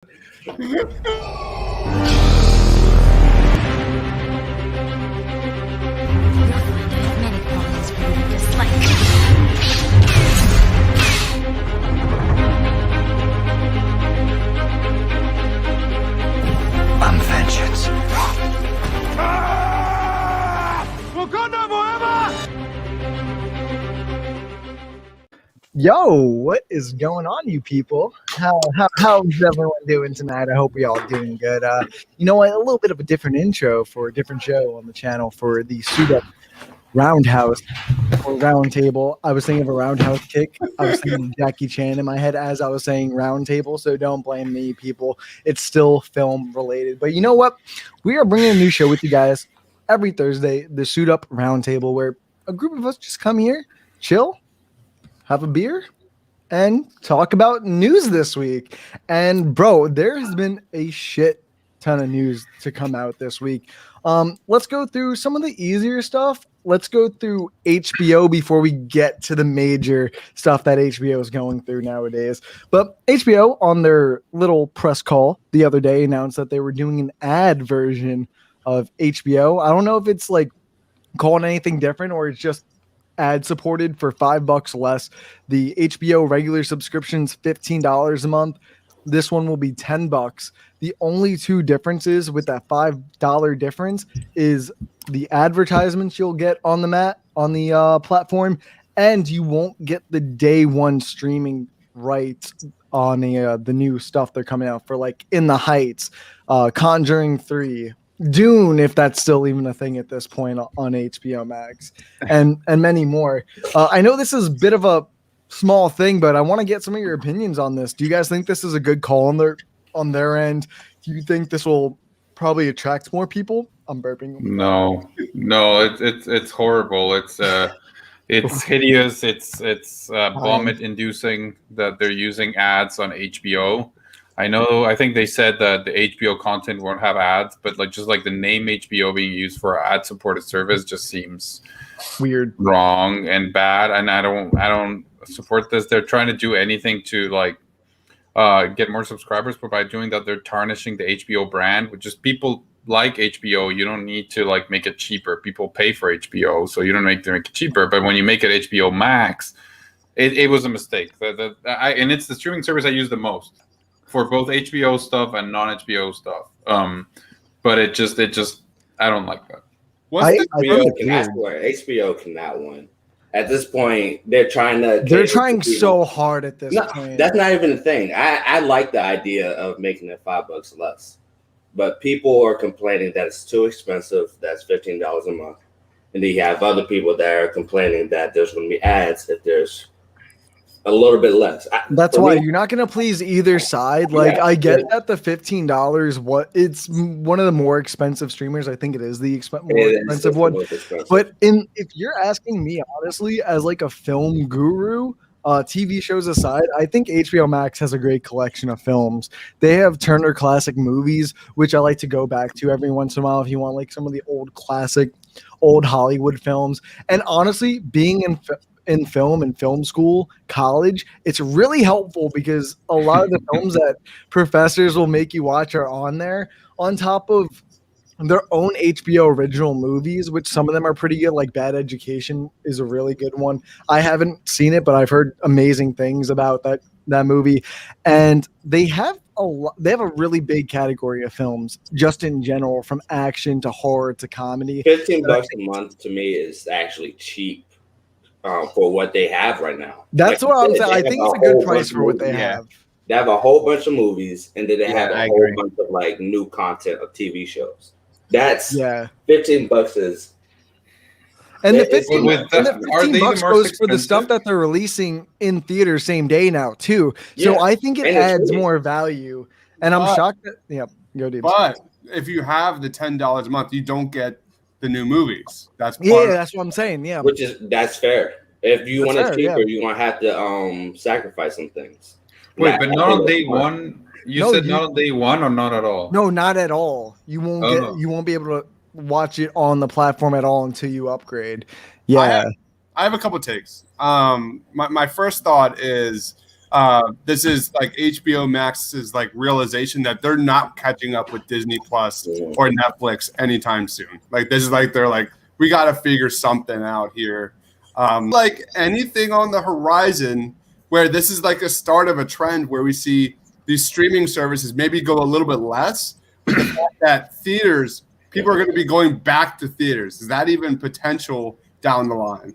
I'm vengeance. Wakanda forever! Yo, what is going on, you people? How's everyone doing tonight? I hope we all doing good. You know what? A little bit of a different intro for a different show on the channel for the Suit Up Roundhouse or Round Table. I was thinking of a roundhouse kick. I was thinking Jackie Chan in my head as I was saying round table, so don't blame me, people. It's still film related. But you know what? We are bringing a new show with you guys every Thursday, the Suit Up Round Table, where a group of us just come here, chill, have a beer, and talk about news this week. And bro, there has been a shit ton of news to come out this week. Let's go through some of the easier stuff. Let's go through HBO before we get to the major stuff that HBO is going through nowadays. But HBO, on their little press call the other day, announced that they were doing an ad version of HBO. I don't know if it's like calling anything different or it's just ad supported for $5 less. The HBO regular subscription's $15 a month. This one will be $10. The only two differences with that $5 difference is the advertisements you'll get on the platform, and you won't get the day one streaming rights on the new stuff they're coming out for, like In the Heights, Conjuring 3, Dune, if that's still even a thing at this point on HBO Max, and many more. I know this is a bit of a small thing, but I want to get some of your opinions on this. Do you guys think this is a good call on their end? Do you think this will probably attract more people? I'm burping. No, it's horrible. It's hideous. It's vomit inducing that they're using ads on HBO. I think they said that the HBO content won't have ads, but just the name HBO being used for ad supported service just seems weird, wrong, and bad. And I don't support this. They're trying to do anything to get more subscribers, but by doing that, they're tarnishing the HBO brand, which is people like HBO. You don't need to make it cheaper. People pay for HBO, so you don't make it cheaper. But when you make it HBO Max, it was a mistake. And it's the streaming service I use the most for both HBO stuff and non-HBO stuff. But it just I don't like that. HBO cannot win. At this point, they're trying so hard at this point. That's not even a thing. I like the idea of making it $5 less, but people are complaining that it's too expensive. That's $15 a month, and then you have other people that are complaining that there's going to be ads if there's a little bit less. That's why you're not going to please either side. I get that the $15, it's one of the more expensive streamers. I think it is the more expensive one. But if you're asking me honestly, as a film guru, TV shows aside, I think HBO Max has a great collection of films. They have Turner Classic Movies, which I like to go back to every once in a while if you want some of the old Hollywood films. And honestly, being in film and film school, college, it's really helpful because a lot of the films that professors will make you watch are on there, on top of their own HBO original movies, which some of them are pretty good. Like Bad Education is a really good one. I haven't seen it, but I've heard amazing things about that movie. And they have a really big category of films just in general, from action to horror to comedy. $15 a month to me is actually cheap. For what they have right now. That's what I'm saying. I think it's a good price for what they have. They have a whole bunch of movies, and then they have a whole bunch of new content of TV shows. That's $15 is. And the $15 goes for the stuff that they're releasing in theaters same day now too. So I think it adds more value. And I'm shocked that go deep. But if you have the $10 a month, you don't get the new movies. That's what I'm saying. Yeah, that's fair. If you want it cheaper, you're gonna have to sacrifice some things. Wait, but not on day one. You said not on day one or not at all? No, not at all. You won't be able to watch it on the platform at all until you upgrade. Yeah, I have a couple takes. My first thought is This is like HBO Max's like realization that they're not catching up with Disney Plus or Netflix anytime soon. Like this is like they're like, we got to figure something out here. Like anything on the horizon where this is like a start of a trend where we see these streaming services maybe go a little bit less, but the fact that theaters, people are going to be going back to theaters. Is that even potential down the line?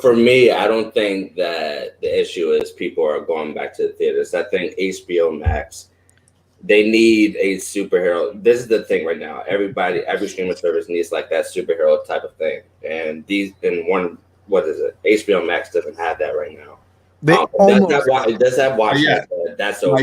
For me, I don't think that the issue is people are going back to the theaters. I think HBO Max, they need a superhero. This is the thing right now. Every streaming service needs like that superhero type of thing. And what is it? HBO Max doesn't have that right now. It does have Watchmen. That's over.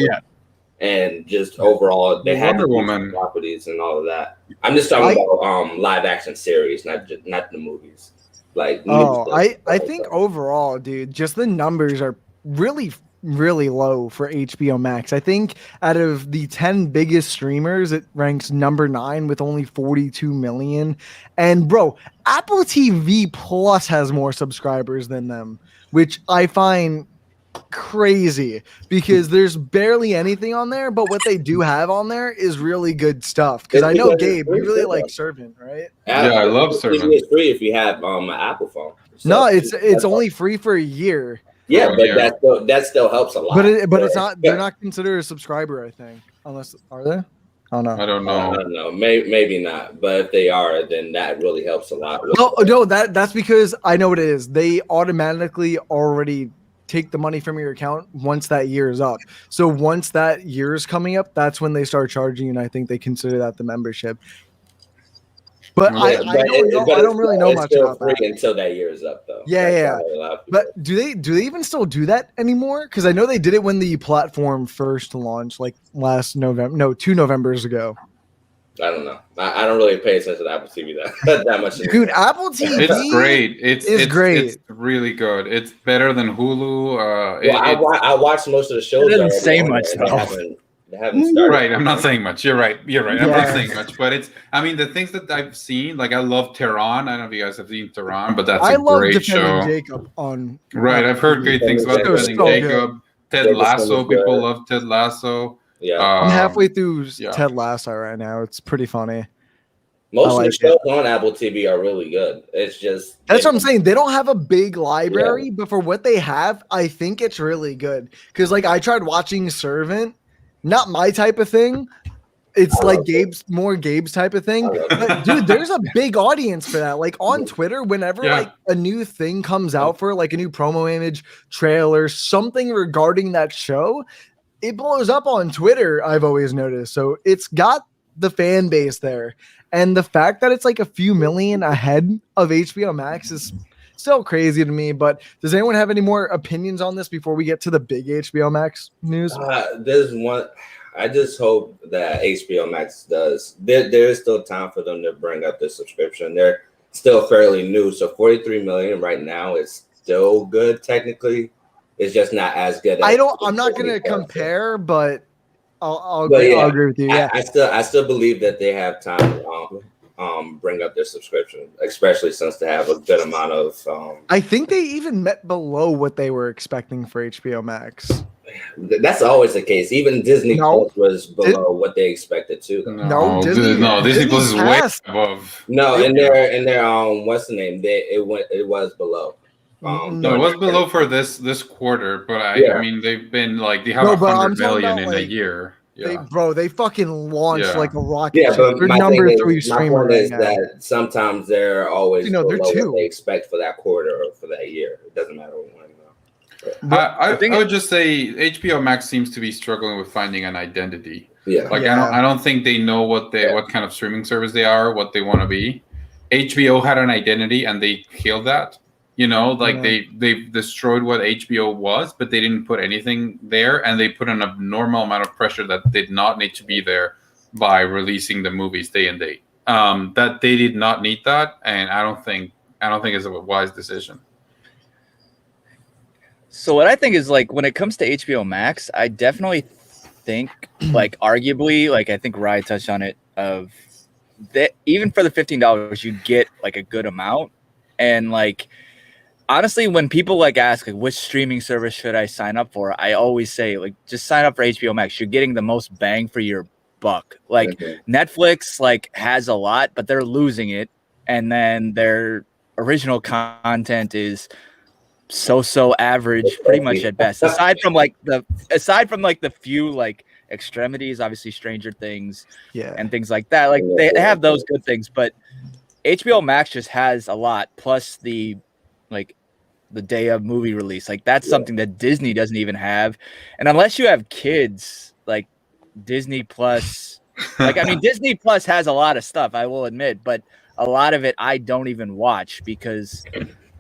And just overall, they have the properties and all of that. I'm just talking about live action series, not the movies. Like, I think overall, dude, just the numbers are really, really low for HBO Max. I think out of the 10 biggest streamers, it ranks number 9 with only 42 million. And bro, Apple TV Plus has more subscribers than them, which I find crazy because there's barely anything on there, but what they do have on there is really good stuff. Because I know Gabe, you really like Servant, right? Yeah, I love Servant. It's free if you have an Apple phone. So no, it's only free for a year. Yeah, but that still helps a lot. But it's not. They're not considered a subscriber, I think. Unless are they? Oh no, I don't know. I don't know. Maybe not. But if they are, then that really helps a lot. No, that's because I know what it is. They automatically already take the money from your account once that year is up. So once that year is coming up, that's when they start charging, and I think they consider that the membership. But I don't really know much about that until that year is up, though. Yeah. But do they even still do that anymore? Because I know they did it when the platform first launched, like 2 Novembers ago. I don't know. I don't really pay attention to Apple TV that much. Dude, Apple TV, it's great. It's great. It's really good. It's better than Hulu. I watched most of the shows. It doesn't say much though. They haven't started. Right, I'm not saying much. You're right. I'm not saying much, but the things that I've seen, like I love Tehran. I don't know if you guys have seen Tehran, but that's a great show. Jacob on right, I've heard great things about Defending Jacob. Ted Lasso, people love Ted Lasso. Yeah, I'm halfway through Ted Lasso right now. It's pretty funny. Most of the shows on Apple TV are really good. It's just that's what I'm saying. They don't have a big library, but for what they have, I think it's really good. Because like I tried watching Servant. Not my type of thing. It's like Gabe's type of thing. But dude, there's a big audience for that. Like on Twitter, whenever like a new thing comes out for like a new promo image, trailer, something regarding that show, it blows up on Twitter, I've always noticed. So it's got the fan base there. And the fact that it's like a few million ahead of HBO Max is still crazy to me. But does anyone have any more opinions on this before we get to the big HBO Max news? There's one. I just hope that HBO Max does. There is still time for them to bring up the subscription. They're still fairly new, so 43 million right now is still good. Technically, it's just not as good. I'm not going to compare, but I'll agree with you. Yeah, I still believe that they have time to bring up their subscription, especially since they have a good amount of. I think they even met below what they were expecting for HBO Max. That's always the case. Even Disney Plus was below what they expected too. Disney Plus is way above. No, in their what's the name? It was below. No, it was below for this quarter, but I mean they've been like they have 100 million in a year. Yeah. They fucking launched like a rocket. Yeah, but they're number 3 streamer right is now. that sometimes they're always below they're 2. what they expect for that quarter or for that year. It doesn't matter when. I would just say HBO Max seems to be struggling with finding an identity. Yeah, I don't think they know what kind of streaming service they are, what they want to be. HBO had an identity and they killed that. They've destroyed what HBO was, but they didn't put anything there, and they put an abnormal amount of pressure that did not need to be there by releasing the movies day and date. That they did not need that, and I don't think it's a wise decision. So what I think is like when it comes to HBO Max, I definitely think like arguably, like I think Ryan touched on it, of that even for the $15 you get like a good amount, and like honestly, when people like ask like which streaming service should I sign up for, I always say like just sign up for HBO Max. You're getting the most bang for your buck. Like Netflix like has a lot, but they're losing it, and then their original content is so average, pretty much at best. Aside from like the few like extremities, obviously Stranger Things, and things like that. Like they have those good things, but HBO Max just has a lot. Plus the day of movie release, like that's something that Disney doesn't even have. And unless you have kids, like Disney Plus, like I mean, Disney Plus has a lot of stuff, I will admit, but a lot of it I don't even watch because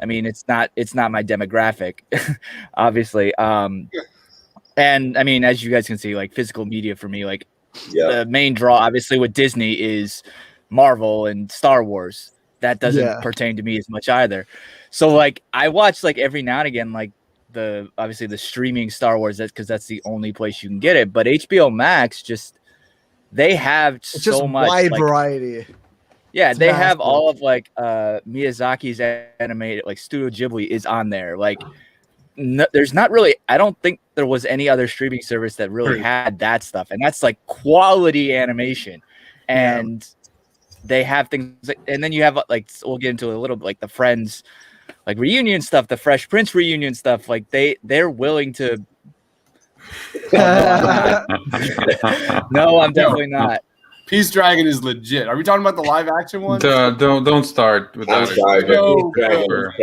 I mean it's not my demographic, obviously. And I mean, as you guys can see, like physical media for me, like the main draw, obviously, with Disney is Marvel and Star Wars. That doesn't pertain to me as much either. So like I watch like every now and again, like obviously the streaming Star Wars, because that's the only place you can get it. But HBO Max they have so much wide variety. Yeah, they have all of like Miyazaki's animated, like Studio Ghibli is on there. Like there's not really, I don't think there was any other streaming service that really had that stuff, and that's like quality animation. And they have things like, and then you have like, we'll get into a little bit like the Friends like reunion stuff, the Fresh Prince reunion stuff. Like they're willing to no, I'm definitely not. Peace Dragon is legit. Are we talking about the live action one? Don't start with that.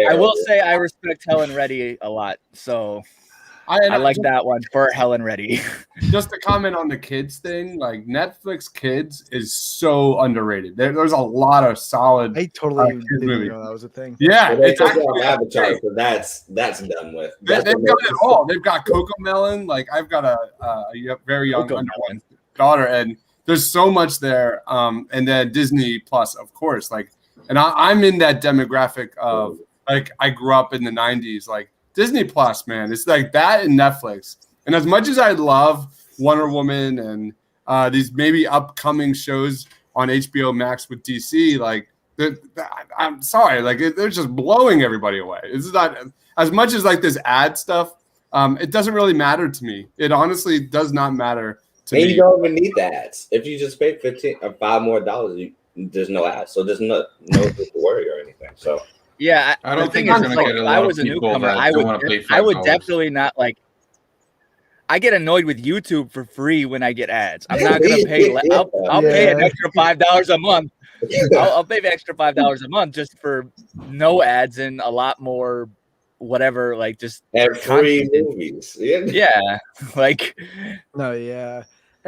I will say I respect Helen Reddy a lot, so I like that one for Helen Reddy. Just to comment on the kids thing, like Netflix Kids is so underrated. There's a lot of solid. I totally didn't know that was a thing. Yeah, it's actually Avatar, so that's done with. They've got it all. They've got Coco Melon. Like I've got a very young daughter, and there's so much there. And then Disney Plus, of course. Like, and I'm in that demographic of like I grew up in the '90s. Like Disney Plus, man, it's like that and Netflix. And as much as I love Wonder Woman and these maybe upcoming shows on HBO Max with DC, like I'm sorry, like they're just blowing everybody away. It's not as much as like this ad stuff. It doesn't really matter to me. It honestly does not matter. And you don't even need the ads. If you just pay $15 or $5 more, there's no ads, so there's no to worry or anything. So yeah, I don't think you're going to get a lot of people that I would definitely not like. I get annoyed with YouTube for free when I get ads. I'm not going to pay. I'll pay an extra $5 a month. I'll pay the extra $5 a month just for no ads and a lot more whatever, like just free movies. Yeah, like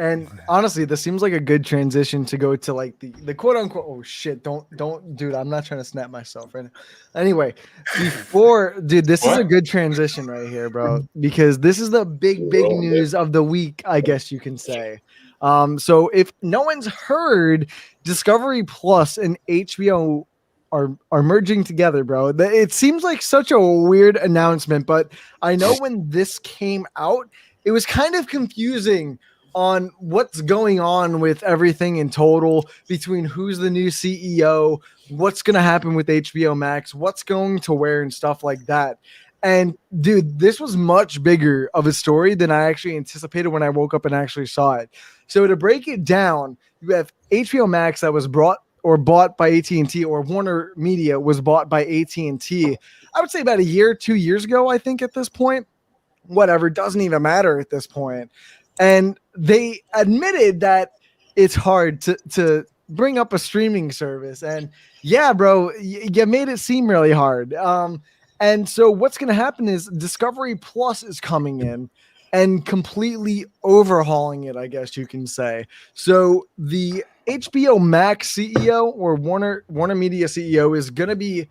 And honestly, this seems like a good transition to go to like the quote unquote. Oh shit! Don't, dude. I'm not trying to snap myself right now. Anyway, this is a good transition right here, bro, because this is the big news of the week, I guess you can say. So if no one's heard, Discovery Plus and HBO are merging together, bro. It seems like such a weird announcement, but I know when this came out, it was kind of confusing on what's going on with everything in total, between who's the new CEO, what's going to happen with HBO Max, what's going to where and stuff like that. And dude, this was much bigger of a story than I actually anticipated when I woke up and actually saw it. So to break it down, you have HBO Max that was bought by AT&T, or Warner Media was bought by AT&T. I would say about a year, 2 years ago, I think at this point. Whatever, doesn't even matter at this point. And they admitted that it's hard to bring up a streaming service. And yeah, bro, you made it seem really hard. And so what's going to happen is Discovery Plus is coming in and completely overhauling it, I guess you can say. So the HBO Max CEO, or Warner Media CEO, is going to be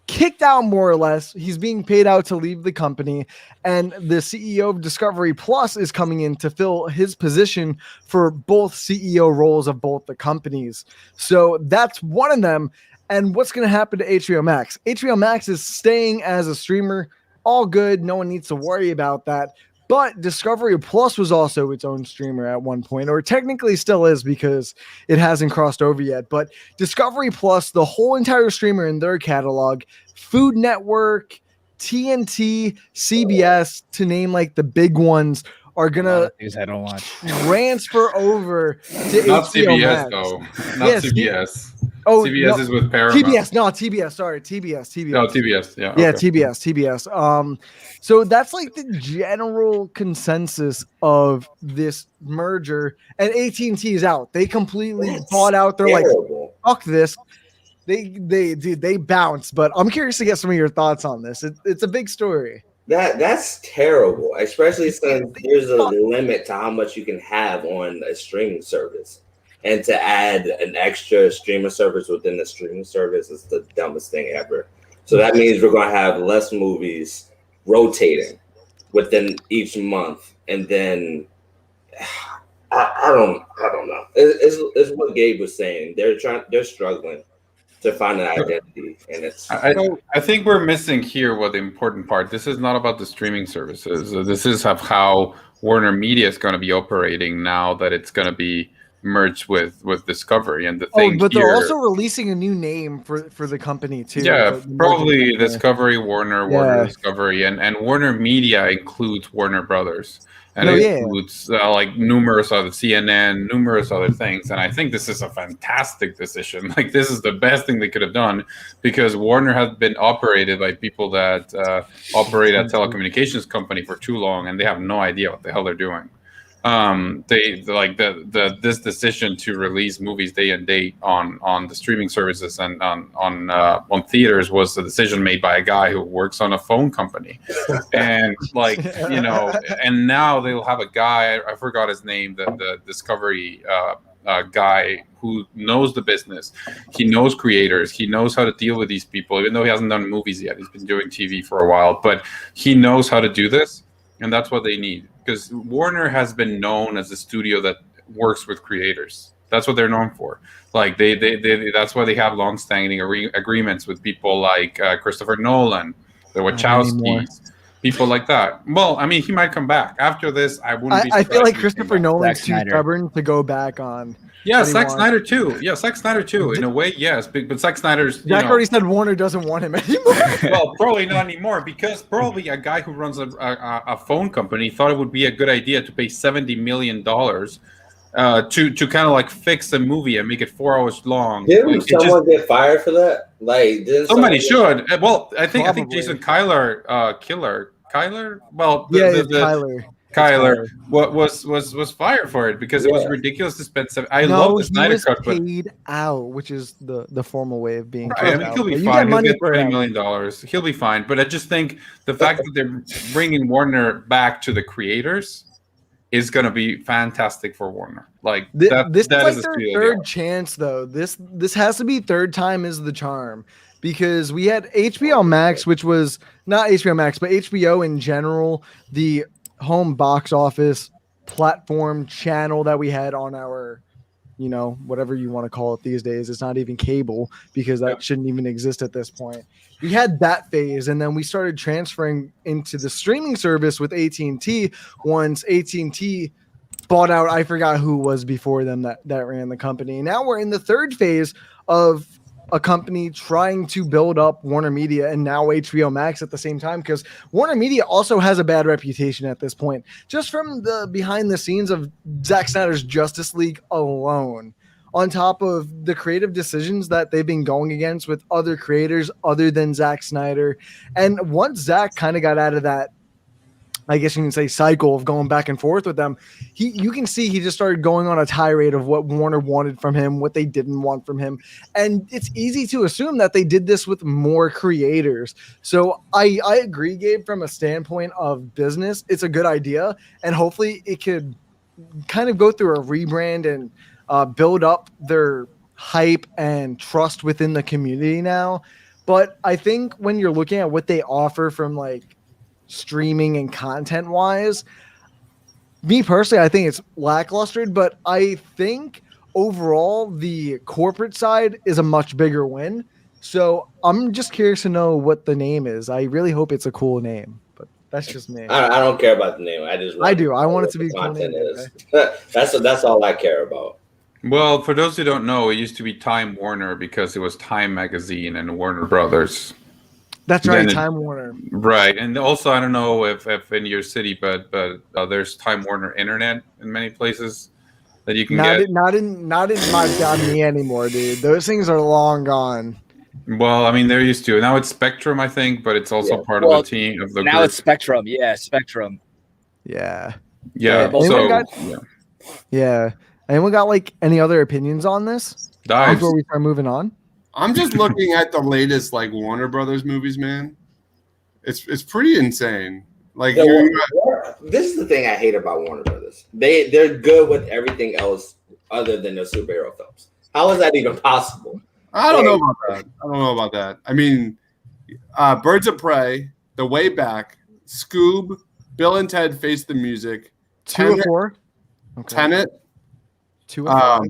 kicked out, more or less. He's being paid out to leave the company, and the CEO of Discovery Plus is coming in to fill his position for both CEO roles of both the companies. So that's one of them. And what's going to happen to HBO Max? HBO Max is staying as a streamer. All good. No one needs to worry about that. But Discovery Plus was also its own streamer at one point, or technically still is because it hasn't crossed over yet. But Discovery Plus, the whole entire streamer in their catalog, Food Network, TNT, CBS, to name like the big ones, are gonna these I don't watch. transfer over to Not HBO CBS Max. though. Not CBS. Oh, CBS is with Paramount. TBS, no, TBS. Sorry, TBS. No, TBS. Yeah. Yeah, Okay. TBS. So that's like the general consensus of this merger. And AT&T is out. They completely bought out. They're terrible. like, fuck this. They bounce. But I'm curious to get some of your thoughts on this. It's a big story. That's terrible, especially since there's a limit to how much you can have on a streaming service. And to add an extra streaming service within the streaming service is the dumbest thing ever. So that means we're going to have less movies rotating within each month. And then I don't know. It's what Gabe was saying. They're struggling to find an identity, and it's. I think we're missing here what the important part. This is not about the streaming services. This is of how Warner Media is going to be operating now that it's going to be merged with Discovery. And the thing but here, they're also releasing a new name for the company too. Yeah, probably Discovery, Warner Discovery, and Warner Media includes Warner Brothers. And it includes like numerous other CNN, numerous other things. And I think this is a fantastic decision. Like this is the best thing they could have done because Warner has been operated by people that operate a telecommunications company for too long, and they have no idea what the hell they're doing. They like this decision to release movies day and date on the streaming services and on theaters was a decision made by a guy who works on a phone company, and like and now they'll have a guy, I forgot his name, the Discovery guy who knows the business. He knows creators. He knows how to deal with these people, even though he hasn't done movies yet. He's been doing TV for a while, but he knows how to do this, and that's what they need. Because Warner has been known as a studio that works with creators. That's what they're known for. Like they that's why they have long-standing agreements with people like Christopher Nolan, the Wachowskis, people like that. Well, I mean, he might come back after this. I wouldn't. I feel like Christopher Nolan's too stubborn to go back on. Yeah, Zack Snyder too. Yeah, Zack Snyder too. In a way, yes. But Zack Snyder's. Jack already said Warner doesn't want hm anymore. Well, probably not anymore because probably a guy who runs a phone company thought it would be a good idea to pay $70 million to kind of like fix a movie and make it 4 hours long. Didn't someone get fired for that? Like, somebody should. Well, I think Jason Kyler. Well, Kyler was fired for it because it was ridiculous to spend. I love the Snyder Cut, but paid out, which is the formal way of being. Right, I mean, he'll be fine. He'll get $20 million. He'll be fine. But I just think the fact that they're bringing Warner back to the creators is going to be fantastic for Warner. Like this is like their third chance, though. This has to be third time is the charm. Because we had HBO Max, which was not HBO Max, but HBO in general, the home box office platform channel that we had on our, whatever you want to call it these days. It's not even cable because that shouldn't even exist at this point. We had that phase, and then we started transferring into the streaming service with AT&T once AT&T bought out, I forgot who was before them that ran the company. Now we're in the third phase of a company trying to build up Warner Media and now HBO Max at the same time, because Warner Media also has a bad reputation at this point, just from the behind the scenes of Zack Snyder's Justice League alone, on top of the creative decisions that they've been going against with other creators other than Zack Snyder. And once Zack kind of got out of that, I guess you can say, cycle of going back and forth with them, you can see he just started going on a tirade of what Warner wanted from him, what they didn't want from him. And it's easy to assume that they did this with more creators. So I agree, Gabe, from a standpoint of business, it's a good idea. And hopefully it could kind of go through a rebrand and build up their hype and trust within the community now. But I think when you're looking at what they offer from like streaming and content wise, me personally, I think it's lackluster, but I think overall the corporate side is a much bigger win. So I'm just curious to know what the name is. I really hope it's a cool name, but That's just me. I don't care about the name. I do. I want it to be content cool. is. That's all I care about. Well, for those who don't know, it used to be Time Warner because it was Time Magazine and Warner Brothers. That's right, Time Warner. Right, and also I don't know if in your city, but there's Time Warner Internet in many places that you can get. Not in my me anymore, dude. Those things are long gone. Well, I mean, they're used to. Now it's Spectrum, I think, but it's also part of the team of the now group. it's Spectrum. Yeah, Spectrum. Yeah. Yeah. Anyone got like any other opinions on this? Before we start moving on. I'm just looking at the latest like Warner Brothers movies, man. It's pretty insane. Like this is the thing I hate about Warner Brothers. They're good with everything else other than their superhero films. How is that even possible? I don't know about that. I mean, Birds of Prey, The Way Back, Scoob, Bill and Ted Face the Music, 2 of 4, Tenet, 2 of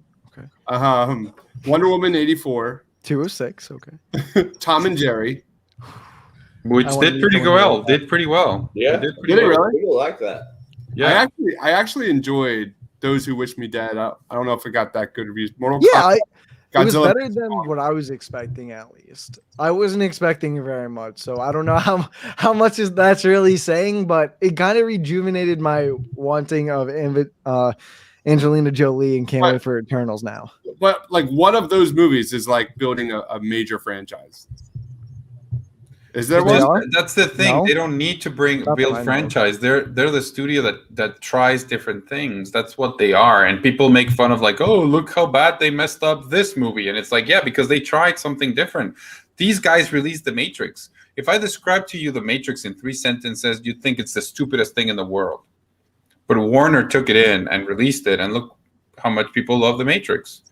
5, Wonder Woman 84, 2 of 6, okay. Tom and Jerry, which did pretty well. Did pretty well. Yeah, did it really? People like that. Yeah, I actually enjoyed Those Who Wish Me Dead. I don't know if it got that good reviews. It was better than what I was expecting, at least. I wasn't expecting very much, so I don't know how much that's really saying, but it kind of rejuvenated my wanting of Angelina Jolie and can't wait for Eternals now. But like, what of those movies is like building a major franchise? Is there one? That's the thing. No? They don't need to build franchise. They're the studio that tries different things. That's what they are. And people make fun of like, oh, look how bad they messed up this movie. And it's like, yeah, because they tried something different. These guys released The Matrix. If I describe to you The Matrix in 3 sentences, you'd think it's the stupidest thing in the world. But Warner took it in and released it, and look how much people love The Matrix.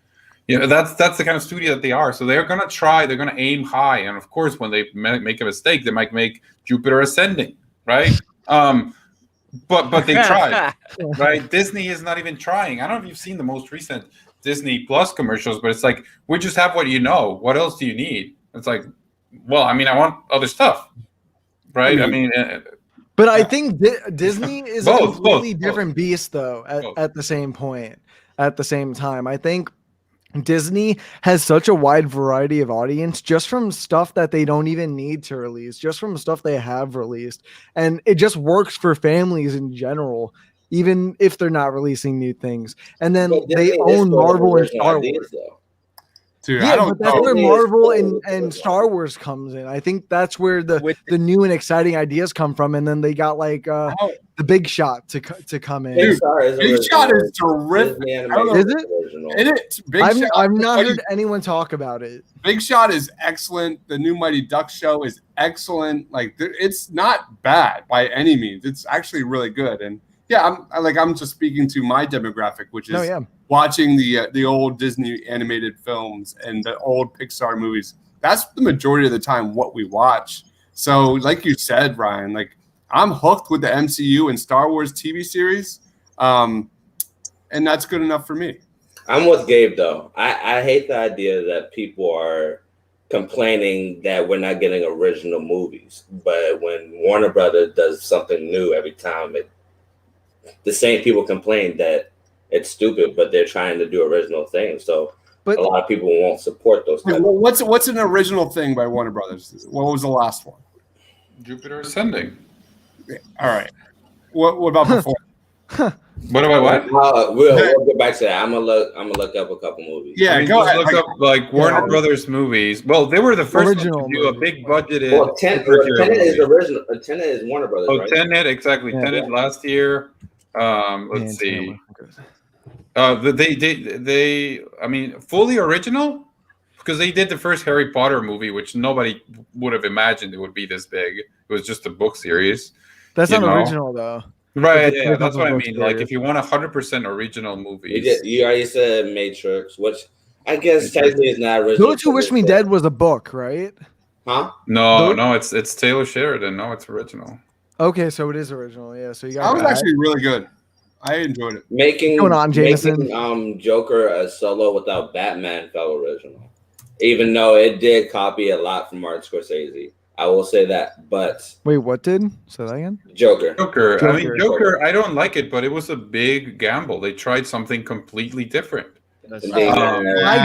You know, that's the kind of studio that they are. So they're gonna try. They're gonna aim high, and of course, when they make a mistake, they might make Jupiter Ascending, right? But they tried, right? Disney is not even trying. I don't know if you've seen the most recent Disney Plus commercials, but it's like, we just have what you know. What else do you need? It's like, well, I mean, I want other stuff, right? I mean but I think Disney is a completely different beast, though. At the same point, at the same time, I think Disney has such a wide variety of audience just from stuff that they don't even need to release, just from stuff they have released. And it just works for families in general, even if they're not releasing new things. And then they own Marvel and Star Wars. Dude, yeah, but that's where Marvel and Star Wars comes in. I think that's where the new and exciting ideas come from. And then they got like the Big Shot to come in. Dude, Big Shot is terrific. Is it? I've not heard anyone talk about it. Big Shot is excellent. The new Mighty Ducks show is excellent. Like, it's not bad by any means. It's actually really good. And yeah, I'm just speaking to my demographic, which is watching the old Disney animated films and the old Pixar movies. That's the majority of the time what we watch. So, like you said, Ryan, like, I'm hooked with the MCU and Star Wars TV series, and that's good enough for me. I'm with Gabe, though. I hate the idea that people are complaining that we're not getting original movies. But when Warner Brothers does something new every time, the same people complain that it's stupid, but they're trying to do original things. So a lot of people won't support those. What's an original thing by Warner Brothers? What was the last one? Jupiter Ascending. All right. What about before? What about what? We'll get back to that. I'm gonna look up a couple movies. Yeah, go ahead. Look up like Warner Brothers movies. Well, they were the first one to do a big budgeted. Well, Tenet is original. Tenet is Warner Brothers. Oh, right? Tenet, exactly. Yeah, Tenet last year. Let's see. They I mean, fully original, because they did the first Harry Potter movie, which nobody would have imagined it would be this big. It was just a book series. That's not original, though. Right, yeah, that's what I mean. Like, if you want 100% original movies, you already said Matrix, which I guess technically is not original. Those Who Wish Me Dead was a book, right? Huh? No, it's Taylor Sheridan. No, it's original. Okay, so it is original. Yeah, so you got. That was actually really good. I enjoyed it. Making Jameson? Joker a solo without Batman felt original, even though it did copy a lot from Martin Scorsese. I will say that. But Wait, what did? Say that again. Joker. Joker. I mean, Joker. I don't like it, but it was a big gamble. They tried something completely different. And I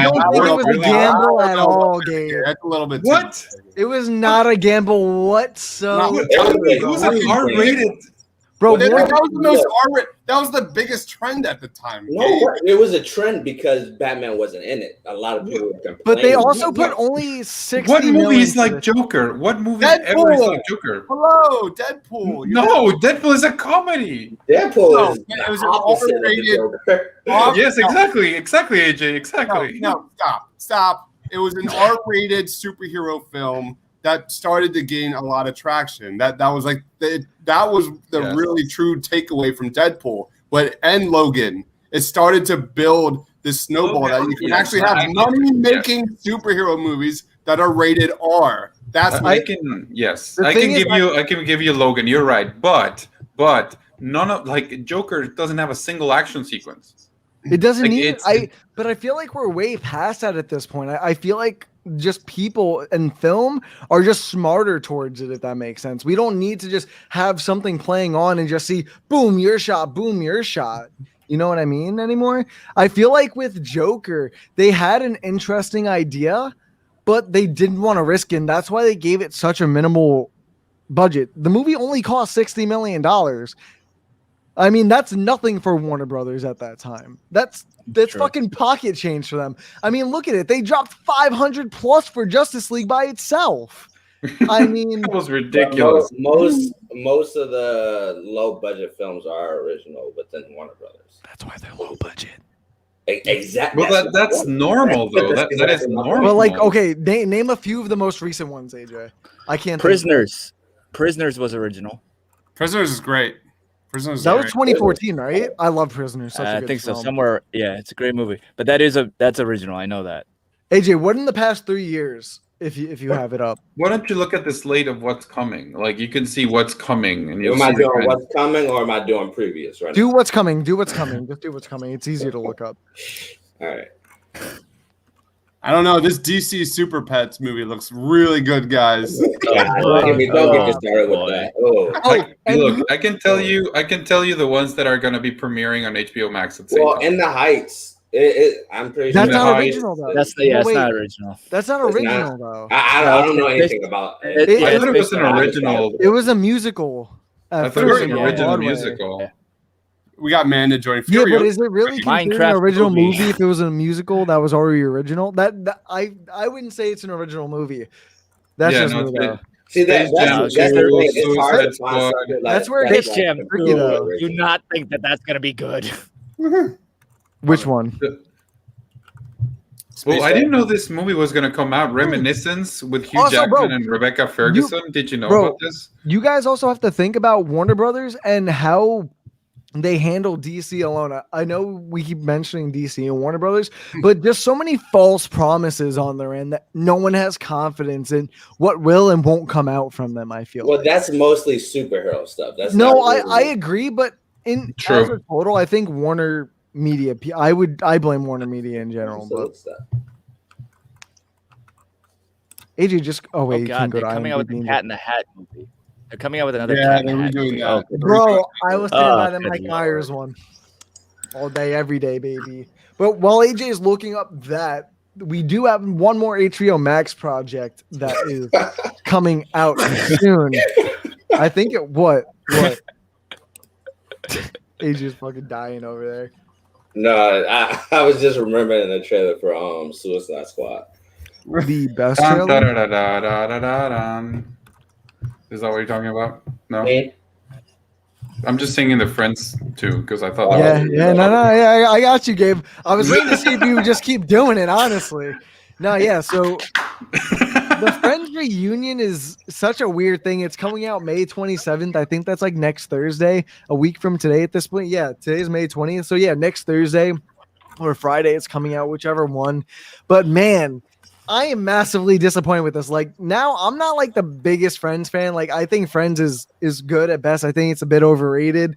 don't think it was a gamble at all, Gabe. That's a little bit. What? It was not a gamble whatsoever. It was a R-rated. Bro, that what? was the most R-rated. That was the biggest trend at the time. No, it was a trend because Batman wasn't in it. A lot of people were complaining. But they also put only 60 What movie million is like to Joker? What movie Deadpool. ever is like Joker? Hello, Deadpool. No, Deadpool is a comedy. Deadpool is it was the an opposite of the R-rated. Joker. Yes, exactly, AJ, exactly. No, stop. It was an R-rated superhero film that started to gain a lot of traction. That was like that was the really true takeaway from Deadpool. And Logan, it started to build this snowball that you can actually have money-making superhero movies that are rated R. That's I can give you Logan. You're right, but none of like Joker doesn't have a single action sequence. It doesn't need. But I feel like we're way past that at this point. I feel like just people and film are just smarter towards it, if that makes sense. We don't need to just have something playing on and just see boom, your shot, boom, your shot. You know what I mean anymore? I feel like with Joker, they had an interesting idea, but they didn't want to risk it. And that's why they gave it such a minimal budget. The movie only cost $60 million. I mean, that's nothing for Warner Brothers at that time. That's fucking pocket change for them. I mean, look at it. They dropped 500 plus for Justice League by itself. I mean, that was ridiculous. Most of the low budget films are original within Warner Brothers. That's why they're low budget. Exactly. Well, that's normal though. That is normal. Well, like, okay, name a few of the most recent ones, AJ. I can't. Prisoners. Prisoners was original. Prisoners is great. Prisoners. That was 2014, right? I love Prisoners. Such a good think film. so. Somewhere, yeah, it's a great movie. But that's original. I know that. AJ, what in the past 3 years, if you have it up? Why don't you look at the slate of what's coming? Like you can see what's coming, and am I doing what's coming or am I doing previous? Right. Do what's coming. Do what's coming. Just do what's coming. It's easier to look up. All right. I don't know. This DC Super Pets movie looks really good, guys. Don't get started with that. Look, I can tell you the ones that are going to be premiering on HBO Max at the same time. In the Heights, I'm pretty sure that's not original though. That's not original. That's not original though. I don't know anything about it. I thought it was an original. It was a musical. I thought it was an original musical. Yeah. We got Man to join Fury. Fury. But is it really considered an original movie if it was a musical that was already original? That I wouldn't say it's an original movie. That's just me though. See that's where it gets tricky though. Do not think that that's gonna be good. Which one? Well, I didn't know this movie was going to come out. Reminiscence with Hugh Jackman and Rebecca Ferguson. Did you know about this? You guys also have to think about Warner Brothers and how they handle DC alone. I know we keep mentioning DC and Warner Brothers, but there's so many false promises on their end that no one has confidence in what will and won't come out from them. I feel. Well, that's mostly superhero stuff. That's I agree, but as a total, I think Warner Media. I blame Warner Media in general. But AJ just. Oh wait, God, they're coming out with the Cat in the Hat movie. They're coming out with another Cat in the Hat movie. Bro, I was thinking about the Mike Myers one all day, every day, baby. But while AJ is looking up that, we do have one more HBO Max project that is coming out soon. I think it what AJ's fucking dying over there. No, I was just remembering the trailer for Suicide Squad. The best trailer. Is that what you're talking about? No. Me? I'm just singing the Friends too because I thought. I got you, Gabe. I was waiting to see if you would just keep doing it. Honestly, So the Friends reunion is such a weird thing. It's coming out May 27th. I think that's like next Thursday, a week from today at this point. Yeah, today's May 20th. So yeah, next Thursday or Friday it's coming out, whichever one. But man, I am massively disappointed with this. Like now I'm not like the biggest Friends fan. Like I think Friends is good at best. I think it's a bit overrated,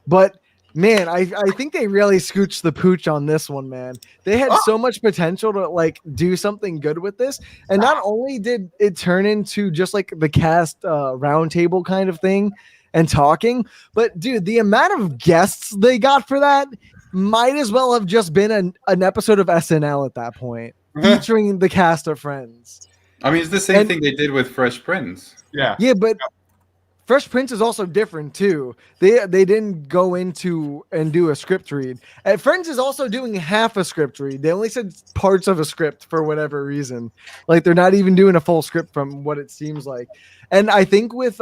but Man, I think they really scooched the pooch on this one, man. They had so much potential to like do something good with this. And not only did it turn into just like the cast roundtable kind of thing and talking, but dude, the amount of guests they got for that might as well have just been an episode of SNL at that point, featuring the cast of Friends. I mean, it's the same thing they did with Fresh Prince. Yeah. Yeah, but Fresh Prince is also different too. They didn't go into and do a script read. And Friends is also doing half a script read. They only said parts of a script for whatever reason. Like they're not even doing a full script from what it seems like. And I think with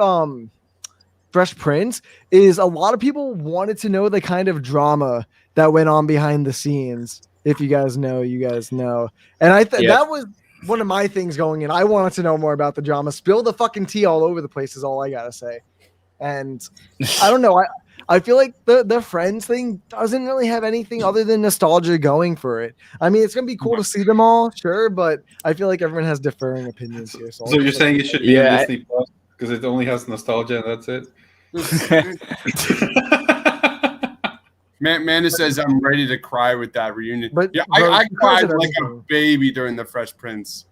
Fresh Prince is a lot of people wanted to know the kind of drama that went on behind the scenes. If you guys know, you guys know. And that was one of my things going in. I wanted to know more about the drama. Spill the fucking tea all over the place is all I gotta say. And I don't know. I feel like the Friends thing doesn't really have anything other than nostalgia going for it. I mean, it's gonna be cool to see them all, sure, but I feel like everyone has differing opinions here. So you're saying it should be on Disney Plus because it only has nostalgia and that's it? Amanda says I'm ready to cry with that reunion. But yeah, I cried like a baby during the Fresh Prince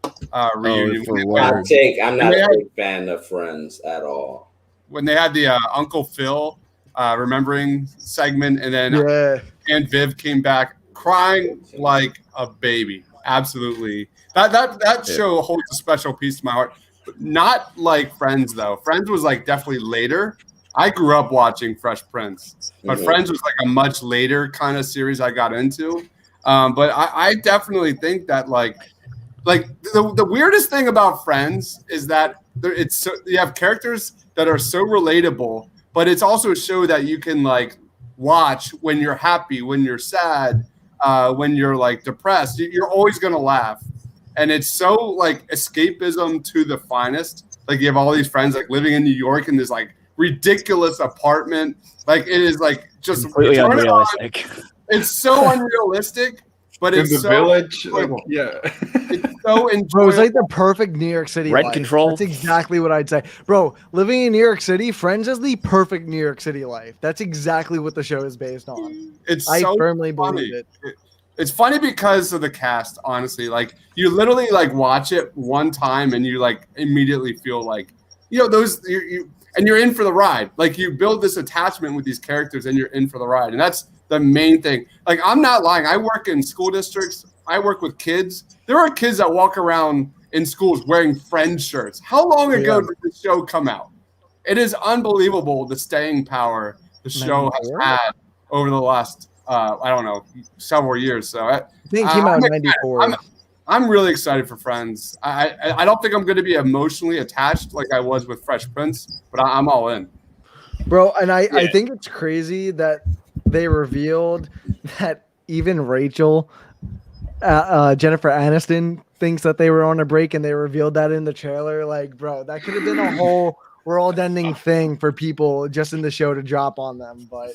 reunion. I'm not a big fan of Friends at all. When they had the Uncle Phil remembering segment, and then Aunt Viv came back crying like a baby. Absolutely, that show holds a special piece to my heart. But not like Friends though. Friends was like definitely later. I grew up watching Fresh Prince, but Friends was like a much later kind of series I got into. But I definitely think that like the weirdest thing about Friends is that you have characters that are so relatable, but it's also a show that you can like watch when you're happy, when you're sad, when you're like depressed. You're always gonna laugh, and it's so like escapism to the finest. Like you have all these friends like living in New York in this like ridiculous apartment. Like it is like just completely unrealistic. It's so unrealistic, but it's in the village. It's so enjoyable. Bro, it's like the perfect New York City rent life. control. That's exactly what I'd say. Bro, living in New York City, Friends is the perfect New York City life. That's exactly what the show is based on. I firmly believe it. It's funny because of the cast, honestly. Like you literally like watch it one time and you like immediately feel like, and you're in for the ride. Like you build this attachment with these characters and you're in for the ride. And that's the main thing. Like I'm not lying. I work in school districts. I work with kids. There are kids that walk around in schools wearing Friends shirts. How long ago did the show come out? It is unbelievable the staying power the show has had over the last, several years. So I think it came out in 94. I'm really excited for Friends. I don't think I'm going to be emotionally attached like I was with Fresh Prince, but I'm all in. Bro, and I think it's crazy that they revealed that even Rachel, Jennifer Aniston, thinks that they were on a break, and they revealed that in the trailer. Like, bro, that could have been a whole world-ending thing for people just in the show to drop on them. But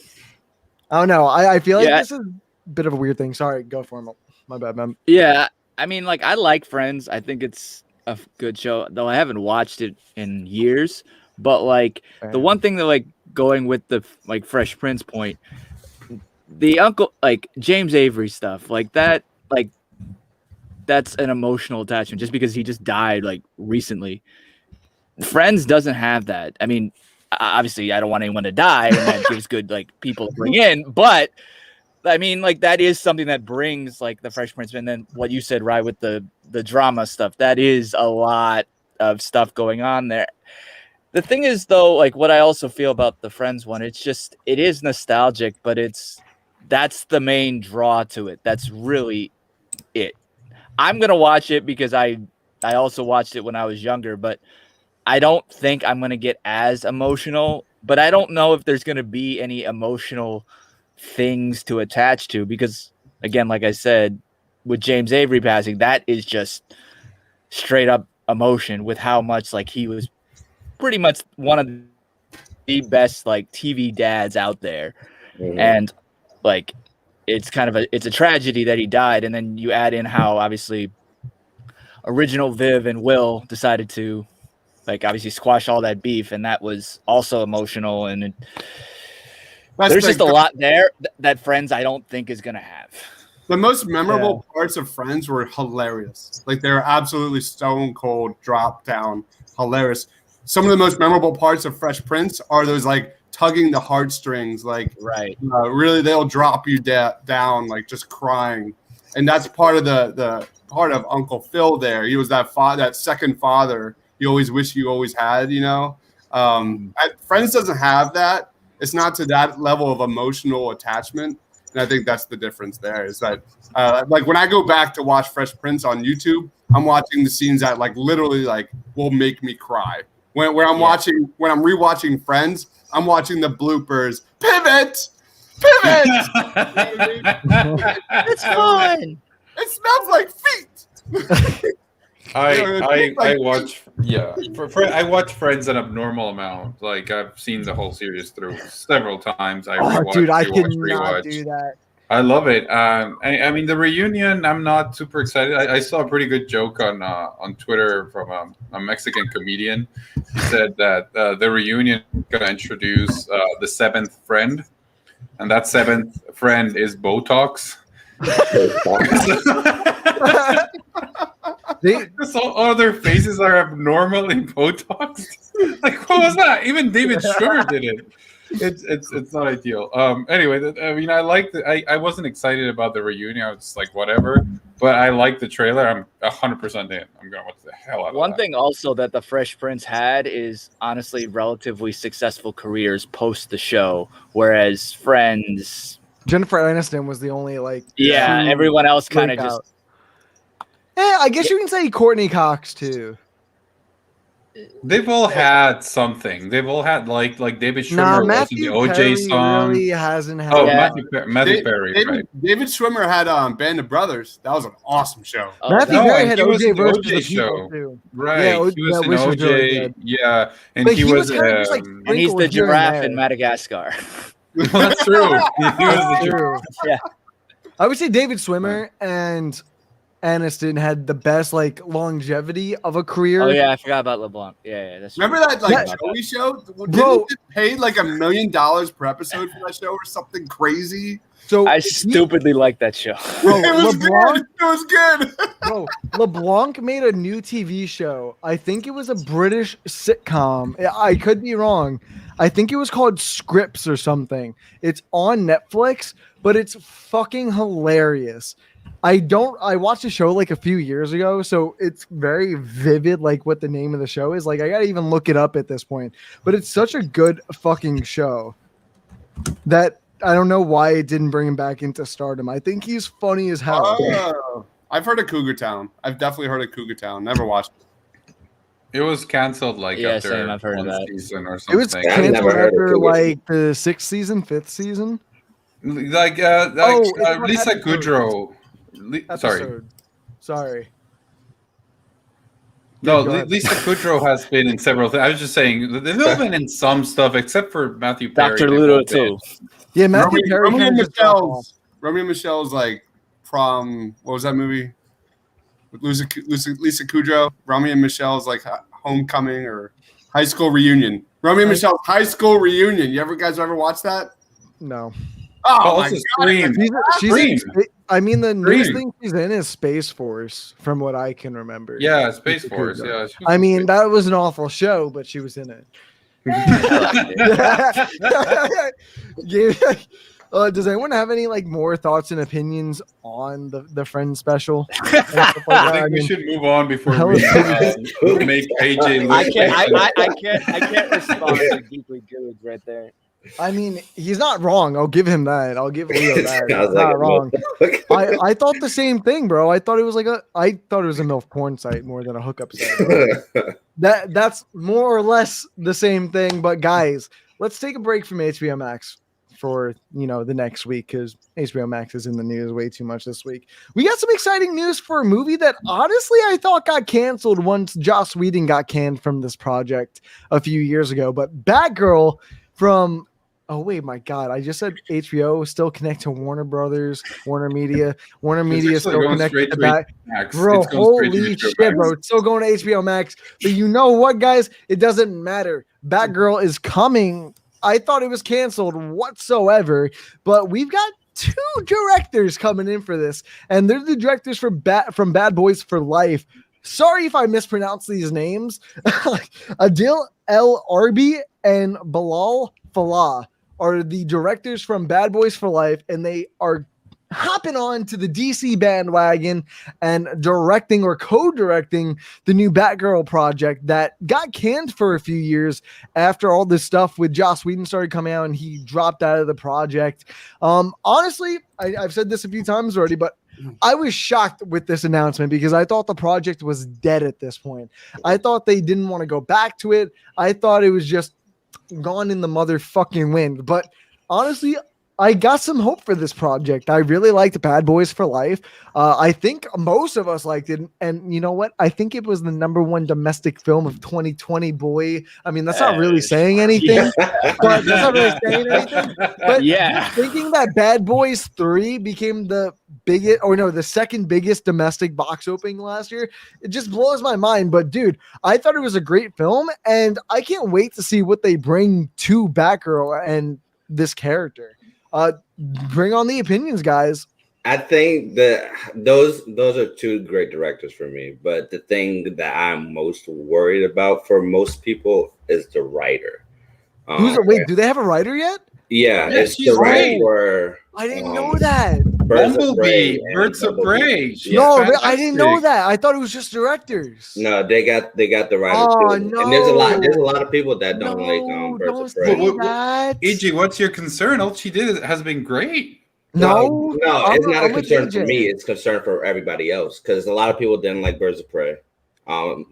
I don't know. I feel like this is a bit of a weird thing. Sorry, go for it. My bad, man. Yeah. I mean, like, I like Friends. I think it's a good show, though I haven't watched it in years. But, like, the one thing that, like, going with the, like, Fresh Prince point, the uncle, like, James Avery stuff, like, that, like, that's an emotional attachment just because he just died, like, recently. Friends doesn't have that. I mean, obviously, I don't want anyone to die, and that gives good, like, people to bring in, but I mean, like, that is something that brings, like, the Fresh Prince, and then what you said, right, with the drama stuff, that is a lot of stuff going on there. The thing is, though, like, what I also feel about the Friends one, it is nostalgic, but that's the main draw to it. That's really it. I'm going to watch it because I also watched it when I was younger, but I don't think I'm going to get as emotional, but I don't know if there's going to be any emotional things to attach to because, again, like I said, with James Avery passing, that is just straight up emotion with how much, like, he was pretty much one of the best, like, TV dads out there. Mm-hmm. And, like, it's a tragedy that he died. And then you add in how, obviously, original Viv and Will decided to, like, obviously squash all that beef, and that was also emotional. And There's just a lot there that Friends I don't think is gonna have. The most memorable parts of Friends were hilarious. Like they're absolutely stone cold, drop down, hilarious. Some of the most memorable parts of Fresh Prince are those like tugging the heartstrings, like really they'll drop you down, like just crying. And that's part of the part of Uncle Phil there. He was that second father you always wish you always had, you know. Friends doesn't have that. It's not to that level of emotional attachment. And I think that's the difference there is that like when I go back to watch Fresh Prince on YouTube, I'm watching the scenes that like literally like will make me cry. When I'm rewatching Friends, I'm watching the bloopers. Pivot. It's fun. It smells like feet. I watch I watch Friends an abnormal amount. Like I've seen the whole series through several times. I cannot do that. I love it. I mean the reunion. I'm not super excited. I saw a pretty good joke on Twitter from a Mexican comedian. He said that the reunion is gonna introduce the seventh friend, and that seventh friend is Botox. All their faces are abnormally Botoxed. Like what was that? Even David Schwimmer did it. It's not ideal. Anyway, I mean, I wasn't excited about the reunion. I was just like whatever, but I liked the trailer. I'm 100% in. I'm gonna watch the hell out of it. One thing also that the Fresh Prince had is honestly relatively successful careers post the show, whereas Friends. Jennifer Aniston was the only everyone else kind of just. I guess you can say Courtney Cox too. They've all had something. They've all had like David Schwimmer was in the OJ song. Really hasn't had. Oh, Matthew Perry. Right. David Schwimmer had Band of Brothers. That was an awesome show. Matthew Perry had OJ versus the show. Too. Right. Yeah, he was in OJ. Really and but he was and he's the giraffe in Madagascar. Well, that's true. That's true. Yeah. I would say David Schwimmer and Aniston had the best longevity of a career. Oh yeah, I forgot about LeBlanc. Yeah, that's remember that Joey show? Bro, did paid like $1 million per episode for that show or something crazy. So I stupidly liked that show. Bro, It was good. Bro, LeBlanc made a new TV show. I think it was a British sitcom. I could be wrong. I think it was called Scripts or something. It's on Netflix, but it's fucking hilarious. I watched the show a few years ago, so it's very vivid what the name of the show is. I gotta even look it up at this point. But it's such a good fucking show that I don't know why it didn't bring him back into stardom. I think he's funny as hell. Oh, I've heard of Cougar Town. I've definitely heard of Cougar Town. Never watched it. It was canceled after same, I've heard one of that. season or something. It was canceled after the 6th season, 5th season. Lisa Kudrow. Sorry. No, Lisa Kudrow has been in several things. I was just saying they've all been in some stuff except for Matthew Perry. Dr. Ludo too. Yeah, Matthew Perry. Romeo and Michelle's prom. What was that movie? With Lisa Kudrow. Romeo and Michelle's homecoming or high school reunion. Romeo and Michelle's high school reunion. You guys ever watch that? No. Oh my God. She's I mean, the newest thing she's in is Space Force, from what I can remember. Yeah, Space Force. Yeah. I mean, that was an awful show, but she was in it. Does anyone have any more thoughts and opinions on the Friends special? I think we should move on before we make AJ. I can't respond to Deeply Good right there. I mean, he's not wrong. I'll give him that. I'll give Leo that. He's not wrong. I thought the same thing, bro. I thought it was I thought it was a MILF porn site more than a hookup site. That's more or less the same thing. But guys, let's take a break from HBO Max for the next week, because HBO Max is in the news way too much this week. We got some exciting news for a movie that honestly I thought got canceled once Joss Whedon got canned from this project a few years ago. But Batgirl from oh wait, my God! I just said HBO still connect to Warner Brothers, Warner Media. Warner Media still connected to that. Bro, holy shit, bro! It's still going to HBO Max. But you know what, guys? It doesn't matter. Batgirl is coming. I thought it was canceled whatsoever, but we've got 2 directors coming in for this, and they're the directors from Bad Boys for Life. Sorry if I mispronounce these names. Adil El Arbi and Bilal Falah are the directors from Bad Boys for Life, and they are hopping on to the DC bandwagon and directing or co-directing the new Batgirl project that got canned for a few years after all this stuff with Joss Whedon started coming out and he dropped out of the project. Honestly, I've said this a few times already, but I was shocked with this announcement because I thought the project was dead at this point. I thought they didn't want to go back to it. I thought it was just gone in the motherfucking wind. But honestly, I got some hope for this project. I really liked Bad Boys for Life. I think most of us liked it. And you know what? I think it was the #1 domestic film of 2020, boy. I mean, that's not really saying anything. But that's not really saying anything. But thinking that Bad Boys 3 became the second biggest domestic box opening last year, it just blows my mind. But dude, I thought it was a great film, and I can't wait to see what they bring to Batgirl and this character. Bring on the opinions, guys. I think that those are 2 great directors for me. But the thing that I'm most worried about for most people is the writer. Wait, do they have a writer yet? Yeah, it's the writer. I didn't know that. Bumblebee, Birds of Prey. No, I didn't know that. I thought it was just directors. No, they got the writer. Oh, too. no. And there's a lot of people that don't like Birds of Prey. AJ, what's your concern? All she did has been great. No, it's not a concern for me. It's a concern for everybody else because a lot of people didn't like Birds of Prey,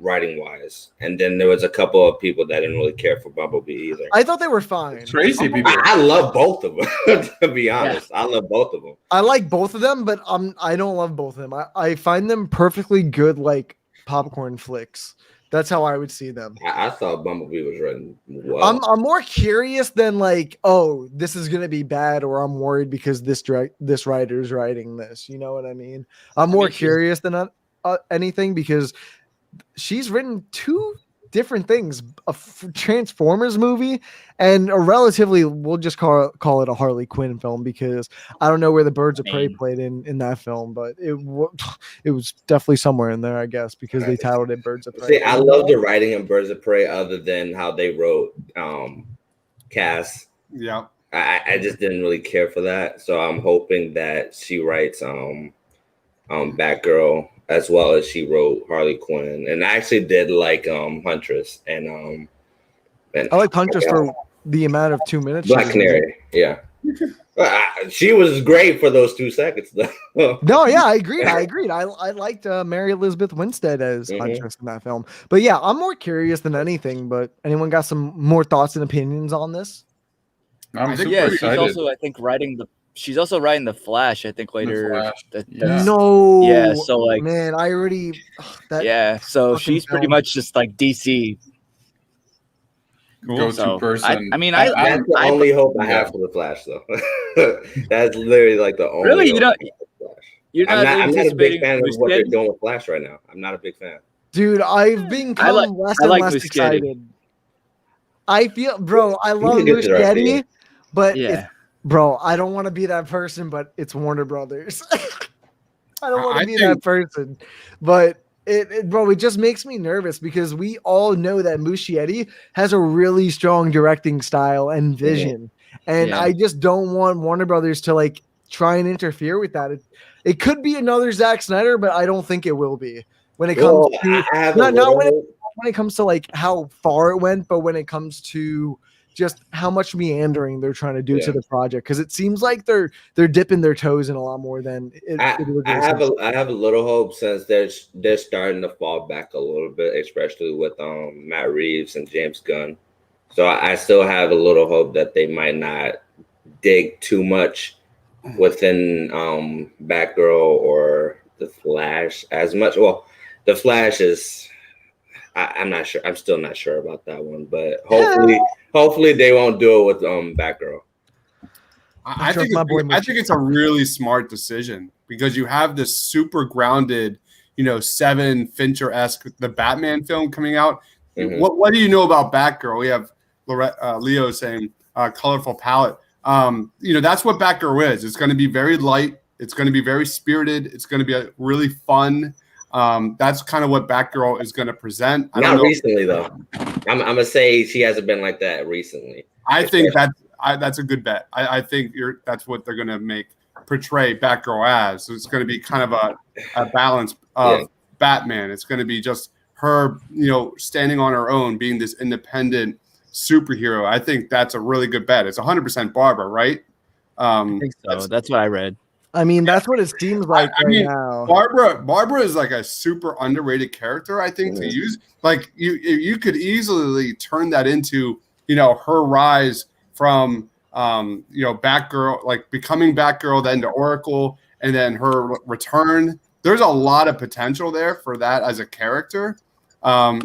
writing wise, and then there was a couple of people that didn't really care for Bumblebee either. I thought they were fine. Crazy people. I love both of them. To be honest, I love both of them. I like both of them, but I don't love both of them. I find them perfectly good, like popcorn flicks. That's how I would see them. I thought Bumblebee was written well. I'm more curious than like, oh, this is gonna be bad, or I'm worried because this writer's writing this. You know what I mean? I'm more curious than anything because she's written 2 different things: a Transformers movie and a relatively, we'll just call it a Harley Quinn film, because I don't know where the Birds of Prey played in that film, but it was definitely somewhere in there, I guess, because they titled it Birds of Prey. See, I love the writing in Birds of Prey, other than how they wrote Cass. Yeah, I just didn't really care for that, so I'm hoping that she writes Batgirl as well as she wrote Harley Quinn. And I actually did like Huntress and I like Huntress for the amount of 2 minutes. Black Canary, yeah. She was great for those 2 seconds though. No, yeah, I agreed. I liked Mary Elizabeth Winstead as Huntress in that film. But yeah, I'm more curious than anything. But anyone got some more thoughts and opinions on this? I'm super she's excited. also, I think, she's also writing the Flash, I think, later. No. Yeah, so like, man, I already so she's pretty much just like DC. Go-to person. I mean, that's the only hope I have for the Flash, though. That's literally like the only. Really, you're not a big fan of what they're doing with Flash right now. I'm not a big fan, dude. I've become less and less excited. I feel, bro, I love Muschietti, but bro, I don't want to be that person, but it's Warner Brothers. I don't want to be that person, but it just makes me nervous because we all know that Muschietti has a really strong directing style and vision, and I just don't want Warner Brothers to like try and interfere with that. It could be another Zack Snyder, but I don't think it will be when it comes when it comes to like how far it went, but when it comes to just how much meandering they're trying to do to the project, because it seems like they're dipping their toes in a lot more than I have a little hope, since they're starting to fall back a little bit, especially with Matt Reeves and James Gunn. So I still have a little hope that they might not dig too much within Batgirl or the Flash as much. Well, the Flash is. I'm not sure. I'm still not sure about that one, but hopefully they won't do it with Batgirl. I think it's a really smart decision, because you have this super grounded, 7 Fincher-esque, the Batman film coming out. What do you know about Batgirl? We have Leo saying colorful palette. That's what Batgirl is. It's going to be very light. It's going to be very spirited. It's going to be really fun. That's kind of what Batgirl is going to present. I don't know. Recently, though. I'm going to say she hasn't been like that recently. I think that's a good bet. I think that's what they're going to portray Batgirl as. So it's going to be kind of a balance of Batman. It's going to be just her, standing on her own, being this independent superhero. I think that's a really good bet. It's 100% Barbara, right? I think so. That's what I read. I mean, that's what it seems like now. Barbara is like a super underrated character, I think, to use. Like you could easily turn that into, her rise from Batgirl, like becoming Batgirl, then to Oracle, and then her return. There's a lot of potential there for that as a character.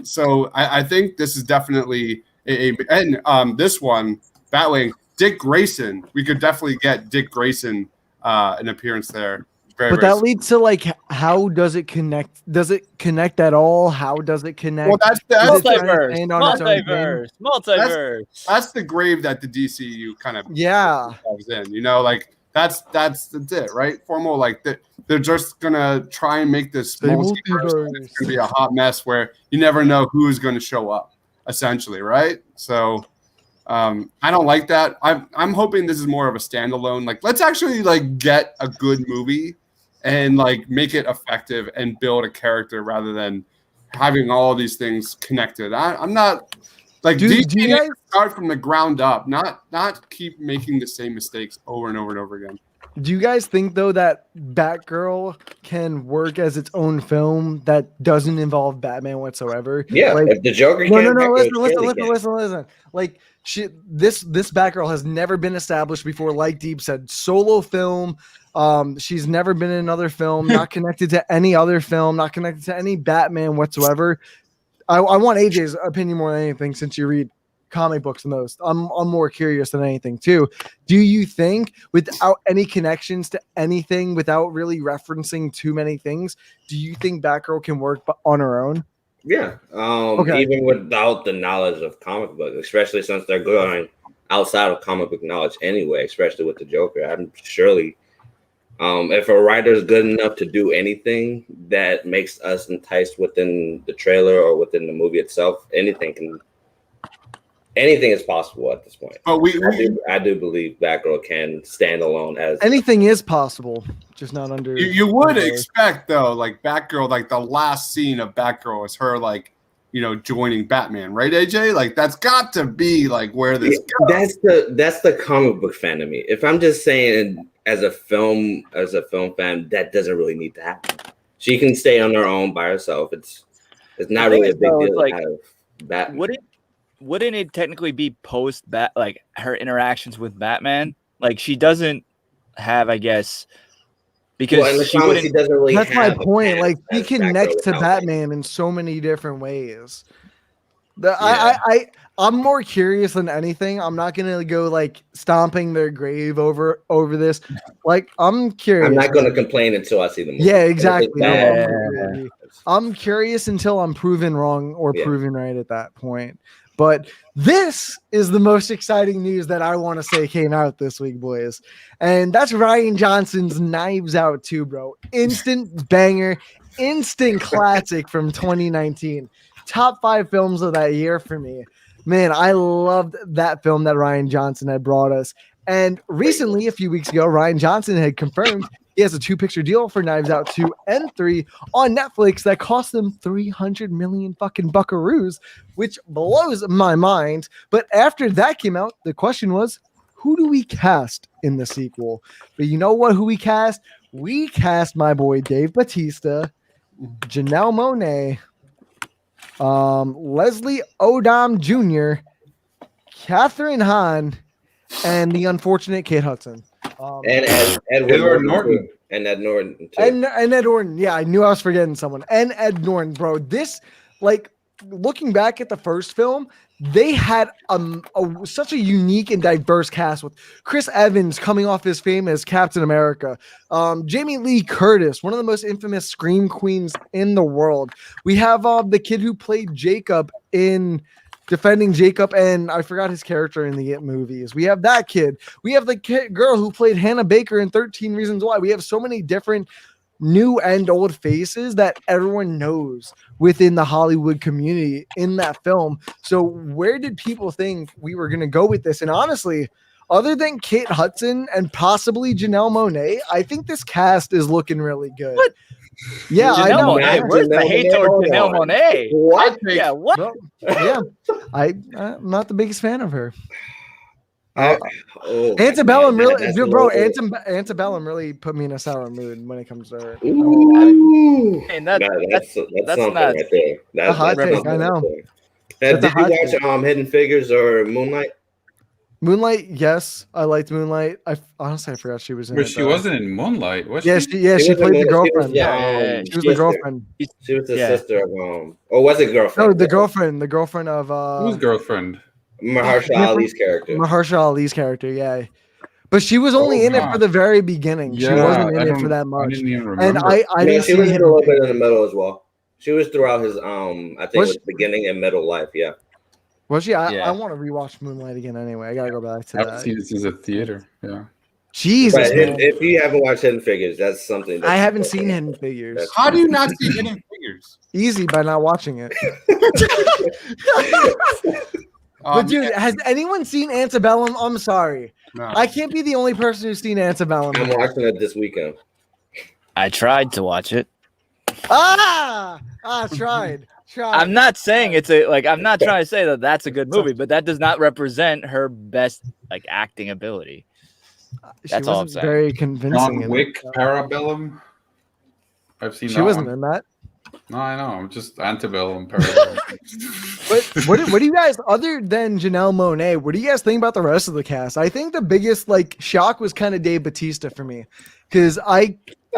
So I think this is definitely this one, Batwing, Dick Grayson. We could definitely get Dick Grayson an appearance there. But that leads to like, how does it connect? Does it connect at all? How does it connect? Well, that's multiverse. That's the grave that the DCU kind of falls in. Like that's it, right? Formal, like that. They're just gonna try and make this multiverse. It's gonna be a hot mess where you never know who's gonna show up, essentially, right? So. I don't like that. I'm hoping this is more of a standalone. Like, let's actually get a good movie and make it effective and build a character rather than having all these things connected. I'm not do you guys start from the ground up, not keep making the same mistakes over and over and over again. Do you guys think though that Batgirl can work as its own film that doesn't involve Batman whatsoever? Yeah, if the Joker can. No. Listen. Like this Batgirl has never been established before. Like Deep said, solo film. She's never been in another film. Not connected to any other film. Not connected to any Batman whatsoever. I want AJ's opinion more than anything, since you read comic books the most. I'm more curious than anything too. Do you think, without any connections to anything, without really referencing too many things, do you think Batgirl can work on her own? Yeah. Even without the knowledge of comic books, especially since they're going outside of comic book knowledge anyway, especially with the Joker. I'm surely, if a writer is good enough to do anything that makes us enticed within the trailer or within the movie itself, anything is possible at this point. But I do believe Batgirl can stand alone as anything is possible, just not under. You would expect though, Batgirl, the last scene of Batgirl is her joining Batman, right, AJ? That's got to be where this goes. That's the comic book fan of me. If I'm just saying as a film fan, that doesn't really need to happen. She can stay on her own by herself. It's not really a big deal to have Batman. Wouldn't it technically be post her interactions with Batman? She doesn't have, I guess, because she doesn't really. That's my point. He connects to Batman in so many different ways. I'm more curious than anything. I'm not gonna go stomping their grave over this. I'm curious. I'm not gonna complain until I see the movie. Yeah, exactly. I'm curious until I'm proven wrong or proven right at that point. But this is the most exciting news that I want to say came out this week, boys. And that's Rian Johnson's Knives Out 2, bro. Instant banger, instant classic from 2019. Top 5 films of that year for me. Man, I loved that film that Rian Johnson had brought us. And recently, a few weeks ago, Rian Johnson had confirmed he has a 2-picture deal for Knives Out 2 and 3 on Netflix that cost them 300 million fucking buckaroos, which blows my mind. But after that came out, the question was, who do we cast in the sequel? But you know what? Who we cast? We cast my boy Dave Bautista, Janelle Monáe, Leslie Odom Jr., Catherine Hahn, and the unfortunate Kate Hudson. And Edward Norton. And Ed Norton too. And Ed Norton. Yeah, I knew I was forgetting someone. And Ed Norton, bro. This, looking back at the first film, they had such a unique and diverse cast with Chris Evans coming off his fame as Captain America. Jamie Lee Curtis, one of the most infamous scream queens in the world. We have the kid who played Jacob in defending Jacob, and I forgot his character in the It movies. We have that kid. We have the girl who played Hannah Baker in 13 Reasons Why. We have so many different new and old faces that everyone knows within the Hollywood community in that film. So where did people think we were going to go with this? And honestly, other than Kate Hudson and possibly Janelle Monáe, I think this cast is looking really good. What? Yeah, Janelle I know. Monáe. Where's the hate towards Janelle Monáe? What? Yeah, what? Bro, yeah, I'm not the biggest fan of her. Antebellum Antebellum really put me in a sour mood when it comes to her. Ooh. And That's that's something not right there. That's a hot take. I know. Did you watch Hidden Figures or Moonlight? Moonlight, yes, I liked Moonlight. I honestly forgot she was in But it. she wasn't in Moonlight, was Yeah, she? she played the girlfriend. She She was the girlfriend. She was the sister of or was it girlfriend? No, the girlfriend of Whose girlfriend? Mahershala Ali's character. Mahershala Ali's character, yeah. But she was only in it for the very beginning. Yeah, she wasn't in it for that much. I didn't even And remember. I didn't she see was in him. a little bit in the middle as well. She was throughout his I think it was beginning and middle life, yeah. Was she? I want to rewatch Moonlight again anyway. I gotta go back to that. I've seen it since a theater. Yeah. Jesus, man. If you haven't watched Hidden Figures, that's something. I haven't seen Hidden Figures. How do you not see Hidden Figures? Easy by not watching it. But dude, has anyone seen Antebellum? I'm sorry. No. I can't be the only person who's seen Antebellum. I'm watching it this weekend. I tried to watch it. Tried. I'm not saying I'm not trying to say that that's a good movie, but that does not represent her best acting ability. That's all I'm saying. Very convincing. John Wick, Parabellum. I've seen. She wasn't in that. No, I know. I'm just Antebellum, Parabellum. But what do you guys, other than Janelle Monáe, what do you guys think about the rest of the cast? I think the biggest shock was kind of Dave Bautista for me, because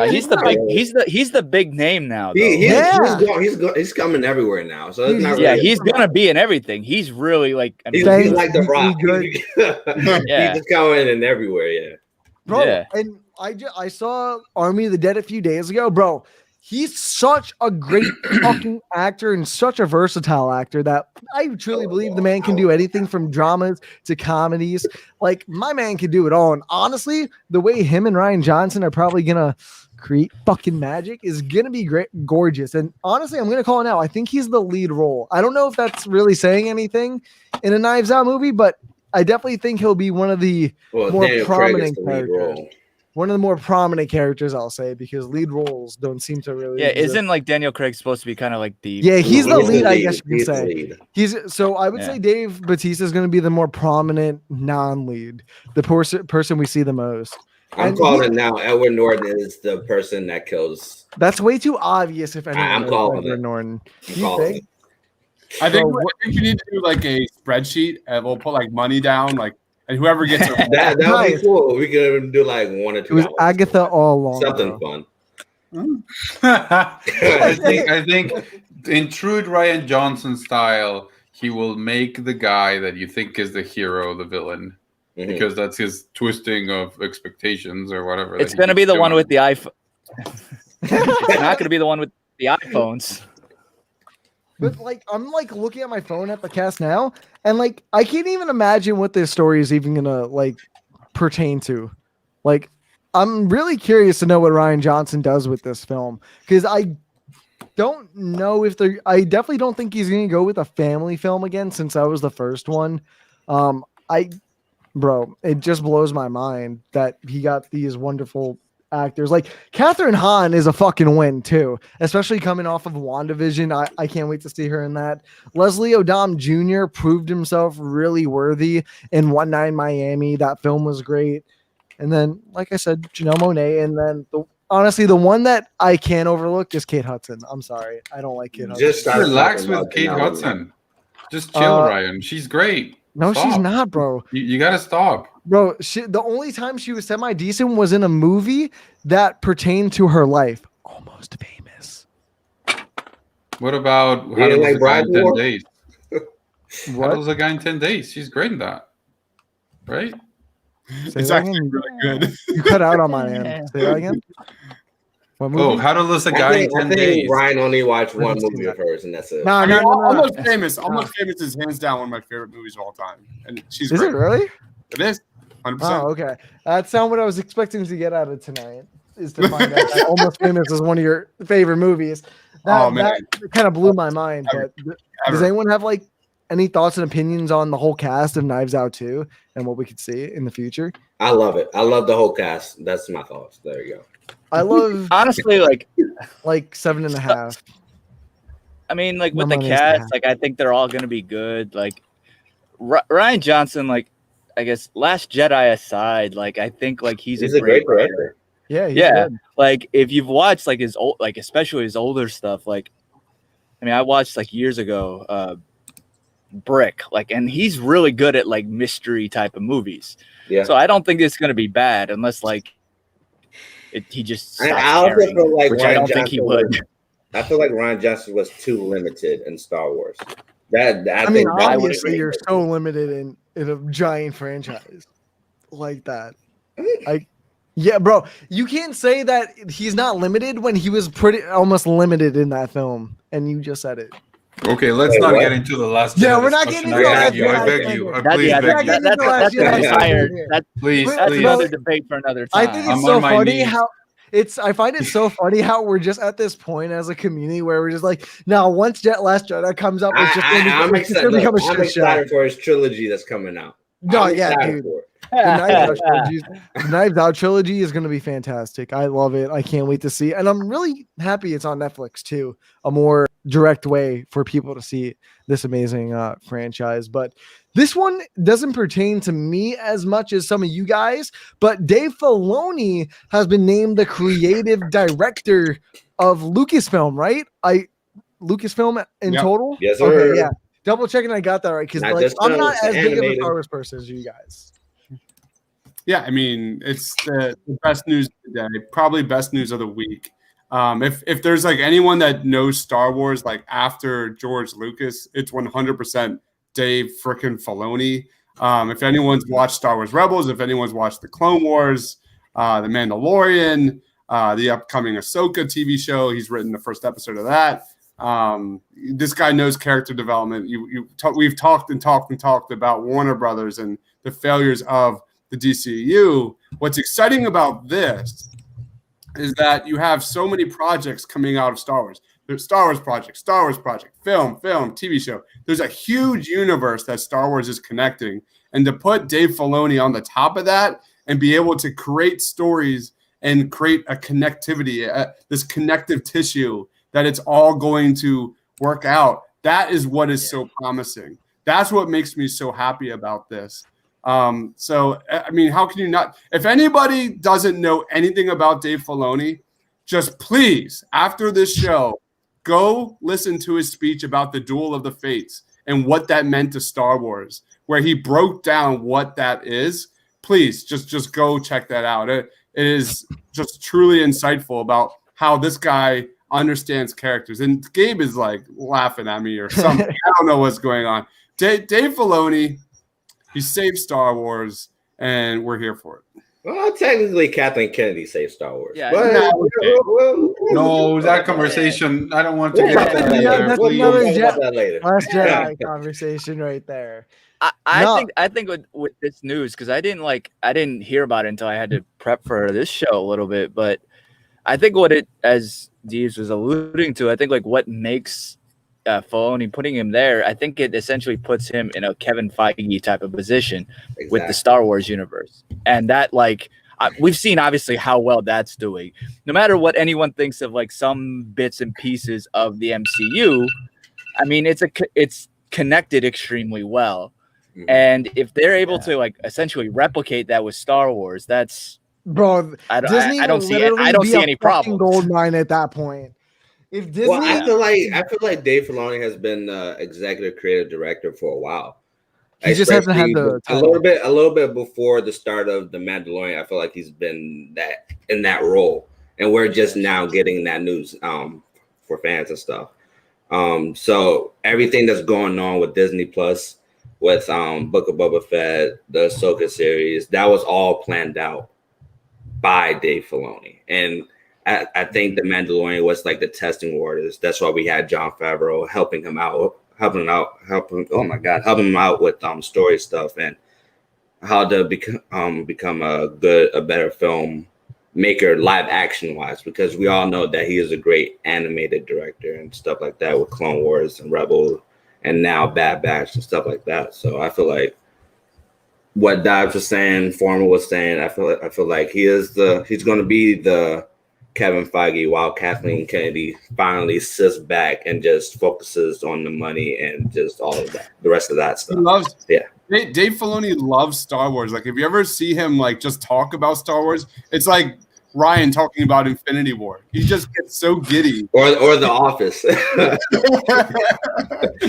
he's the big name now. He's coming everywhere now. So it's not really he's gonna be in everything. He's really he's like the Rock. Yeah, he's just coming in everywhere. Yeah, bro. Yeah. And I saw Army of the Dead a few days ago, bro. He's such a great fucking actor and such a versatile actor that I truly believe the man can do anything from dramas to comedies. My man can do it all. And honestly, the way him and Ryan Johnson are probably gonna create fucking magic is gonna be great, gorgeous. And honestly, I'm gonna call it now. I think he's the lead role. I don't know if that's really saying anything in a Knives Out movie, but I definitely think he'll be one of the more prominent characters. One of the more prominent characters, I'll say, because lead roles don't seem to really. Yeah, isn't Daniel Craig supposed to be kind of like the? Yeah, he's the lead, I guess you could say. I would say Dave Bautista is going to be the more prominent non-lead, the person we see the most. I'm calling now. Edward Norton is the person that kills. That's way too obvious. If anyone, I'm calling Edward Norton. I think we need to do a spreadsheet, and we'll put money down, and whoever gets it. that would be cool. We could do 1 or 2. It was Agatha all along. Something fun. I think in true Ryan Johnson style, he will make the guy that you think is the hero the villain, because that's his twisting of expectations or whatever. It's going to be the one with the iPhone. It's not going to be the one with the iPhones. But I'm looking at my phone at the cast now, and I can't even imagine what this story is even gonna pertain to. I'm really curious to know what Ryan Johnson does with this film, because I don't know if I definitely don't think he's gonna go with a family film again, since that was the first one. It just blows my mind that he got these wonderful actors. Catherine Hahn is a fucking win too, especially coming off of WandaVision. I can't wait to see her in that. Leslie Odom Jr. proved himself really worthy in One Night in Miami. That film was great. And then, like I said, Janelle Monáe. And then honestly, the one that I can't overlook is Kate Hudson. I'm sorry, I don't like Kate Hudson. Just relax with Kate Hudson. Just chill, Ryan. She's great. No, she's not, bro. You gotta stop. Bro, the only time she was semi-decent was in a movie that pertained to her life. Almost Famous. What about How to Lose a Guy in 10 Days? How to Lose a Guy in 10 Days? She's great in that. Right? It's actually really good. You cut out on my end. Say that again? What Oh, movie? How to Lose a I Guy in think, 10 I think days. Ryan only watched I one haven't seen movie that. of hers, and that's it. No, I no, mean, no, no. Almost Famous. Almost Famous is hands down one of my favorite movies of all time, and she's Is great. it really? It is 100%. Oh, okay. That's not what I was expecting to get out of tonight. Is to find out that Almost Famous is one of your favorite movies. That, Oh, man. that kind of blew my mind. Ever. But does Ever. anyone have like any thoughts and opinions on the whole cast of Knives Out 2 and what we could see in the future? I love it. I love the whole cast. That's my thoughts. There you go. I love Honestly, like 7.5. I mean, like My with the money is cast, half. like I think they're all gonna be good. Like Ryan Johnson, like I guess Last Jedi aside, like I think like he's a great writer. director. Yeah, he's Yeah, good. like if you've watched like his old, like especially his older stuff, like I mean, I watched like years ago, Brick, like, and he's really good at like mystery type of movies. Yeah. So I don't think it's gonna be bad unless like he just stops I also caring, feel like which I don't think he would. I feel like Ryan Johnson was too limited in Star Wars. I mean, think that would obviously, be- you're so limited in a giant franchise like that. Yeah, bro, you can't say that he's not limited when he was pretty almost limited in that film, and you just said it. Okay, let's Wait, not what? get into the last. Yeah, Jedi we're not discussion. getting into I the beg you. Last I beg Jedi. you. That, Please yeah, beg not you. getting into the Last that's Jedi an entire. here. Please, But- That's please. another debate for another I time. think I'm it's so on my funny knees. how I find it so funny how we're just at this point as a community where we're just like, now once Last Jedi comes up, it's just gonna I'm it's just gonna excited. become a I'm shit show. excited for his trilogy that's coming out. No, I'm yeah, excited dude. for it. The Knives Out trilogy is going to be fantastic. I love it. I can't wait to see it. And I'm really happy it's on Netflix too. A more direct way for people to see this amazing franchise. But this one doesn't pertain to me as much as some of you guys. But Dave Filoni has been named the creative director of Lucasfilm, right? Lucasfilm in Yep. total? Yes, sir. Okay, yeah. Double checking I got that right. Because Not like just I'm not films, as big of a animated. Star Wars person as you guys. Yeah, I mean, it's the best news of the day, probably best news of the week. If there's like anyone that knows Star Wars, like after George Lucas, it's 100% Dave frickin' Filoni. If anyone's watched Star Wars Rebels, if anyone's watched the Clone Wars, the Mandalorian, the upcoming Ahsoka TV show, he's written the first episode of that. This guy knows character development. We've talked about Warner Brothers and the failures of the DCU. What's exciting about this is that you have so many projects coming out of Star Wars. There's Star Wars project, film, TV show. There's a huge universe that Star Wars is connecting. And to put Dave Filoni on the top of that and be able to create stories and create a connectivity, this connective tissue that it's all going to work out, that is what is so promising. That's what makes me so happy about this. So, I mean, how can you not? If anybody doesn't know anything about Dave Filoni, just please, after this show, go listen to his speech about the Duel of the Fates and what that meant to Star Wars, where he broke down what that is. Please, just go check that out. It is just truly insightful about how this guy understands characters. And Gabe is like laughing at me or something. I don't know what's going on. Dave Filoni, he saved Star Wars, and we're here for it. Well, technically, Kathleen Kennedy saved Star Wars. Yeah, But, No, that conversation. I don't want to We'll get talk into about that. that that's Please. another We'll talk about that later. Last Jedi conversation right there. No. I think with this news, because I didn't hear about it until I had to prep for this show a little bit, but I think what it, as Deeves was alluding to, I think like what makes Filoni putting him there, I think it essentially puts him in a Kevin Feige type of position with the Star Wars universe, and that like we've seen obviously how well that's doing. No matter what anyone thinks of like some bits and pieces of the MCU, I mean it's connected extremely well. Mhm. And if they're able to like essentially replicate that with Star Wars, that's Bro, I Disney don't will see it. literally I don't be see a any fucking problems. gold mine at that point. If Disney, Well, I feel like Dave Filoni has been executive creative director for a while. He just hasn't had Especially the a little bit before the start of the Mandalorian. I feel like he's been in that role, and we're just now getting that news for fans and stuff. So everything that's going on with Disney Plus, with Book of Boba Fett, the Ahsoka series, that was all planned out by Dave Filoni, and I think the Mandalorian was like the testing waters. That's why we had Jon Favreau helping him out. Helping him out with story stuff and how to become a better film maker live action wise, because we all know that he is a great animated director and stuff like that with Clone Wars and Rebels and now Bad Batch and stuff like that. So I feel like what Dives was saying, Former was saying, I feel like he's going to be the Kevin Feige while Kathleen Kennedy finally sits back and just focuses on the money and just all of that, the rest of that stuff. Dave Filoni loves Star Wars. Like, if you ever see him like just talk about Star Wars, it's like Ryan talking about Infinity War. He just gets so giddy. Or The Office.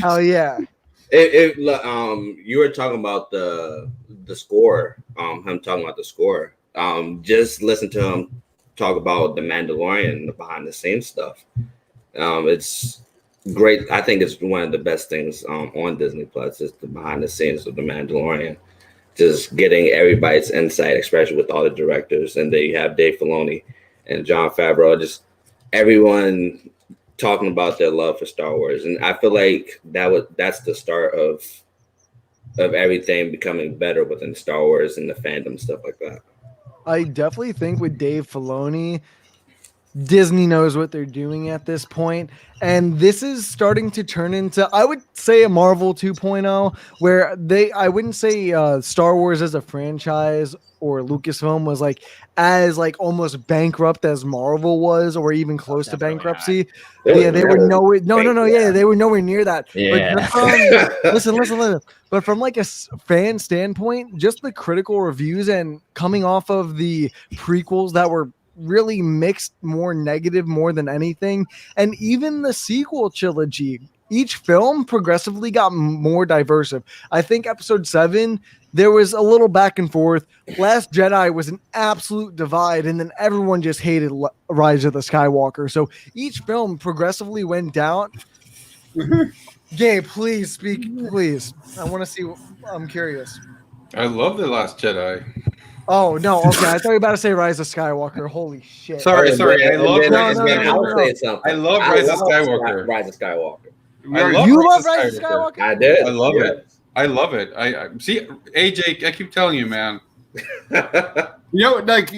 Oh yeah. If you were talking about the score, him talking about the score, just listen to him talk about the Mandalorian and the behind the scenes stuff. It's great. I think it's one of the best things on Disney Plus is the behind the scenes of the Mandalorian. Just getting everybody's insight, especially with all the directors, and then you have Dave Filoni and Jon Favreau, just everyone talking about their love for Star Wars. And I feel like that's the start of everything becoming better within Star Wars and the fandom, stuff like that. I definitely think with Dave Filoni, Disney knows what they're doing at this point, and this is starting to turn into, I would say, a Marvel 2.0, where I wouldn't say Star Wars as a franchise or Lucasfilm was like as like almost bankrupt as Marvel was, or even close to bankruptcy. They were nowhere near that. Yeah. But listen. But from like a fan standpoint, just the critical reviews and coming off of the prequels that were really mixed, more negative more than anything, and even the sequel trilogy, each film progressively got more diverse. I think episode 7 there was a little back and forth. Last Jedi was an absolute divide, and then everyone just hated Rise of the Skywalker. So each film progressively went down. Gabe, please speak, please. I want to see. I'm curious. I love The Last Jedi. Oh no! Okay, I thought you were about to say Rise of Skywalker. Holy shit! Sorry. I love Rise of Skywalker. I love Rise of Skywalker. Rise of Skywalker. You love Rise of Skywalker? I did. I love it. I love it. I see, AJ. I keep telling you, man. Like to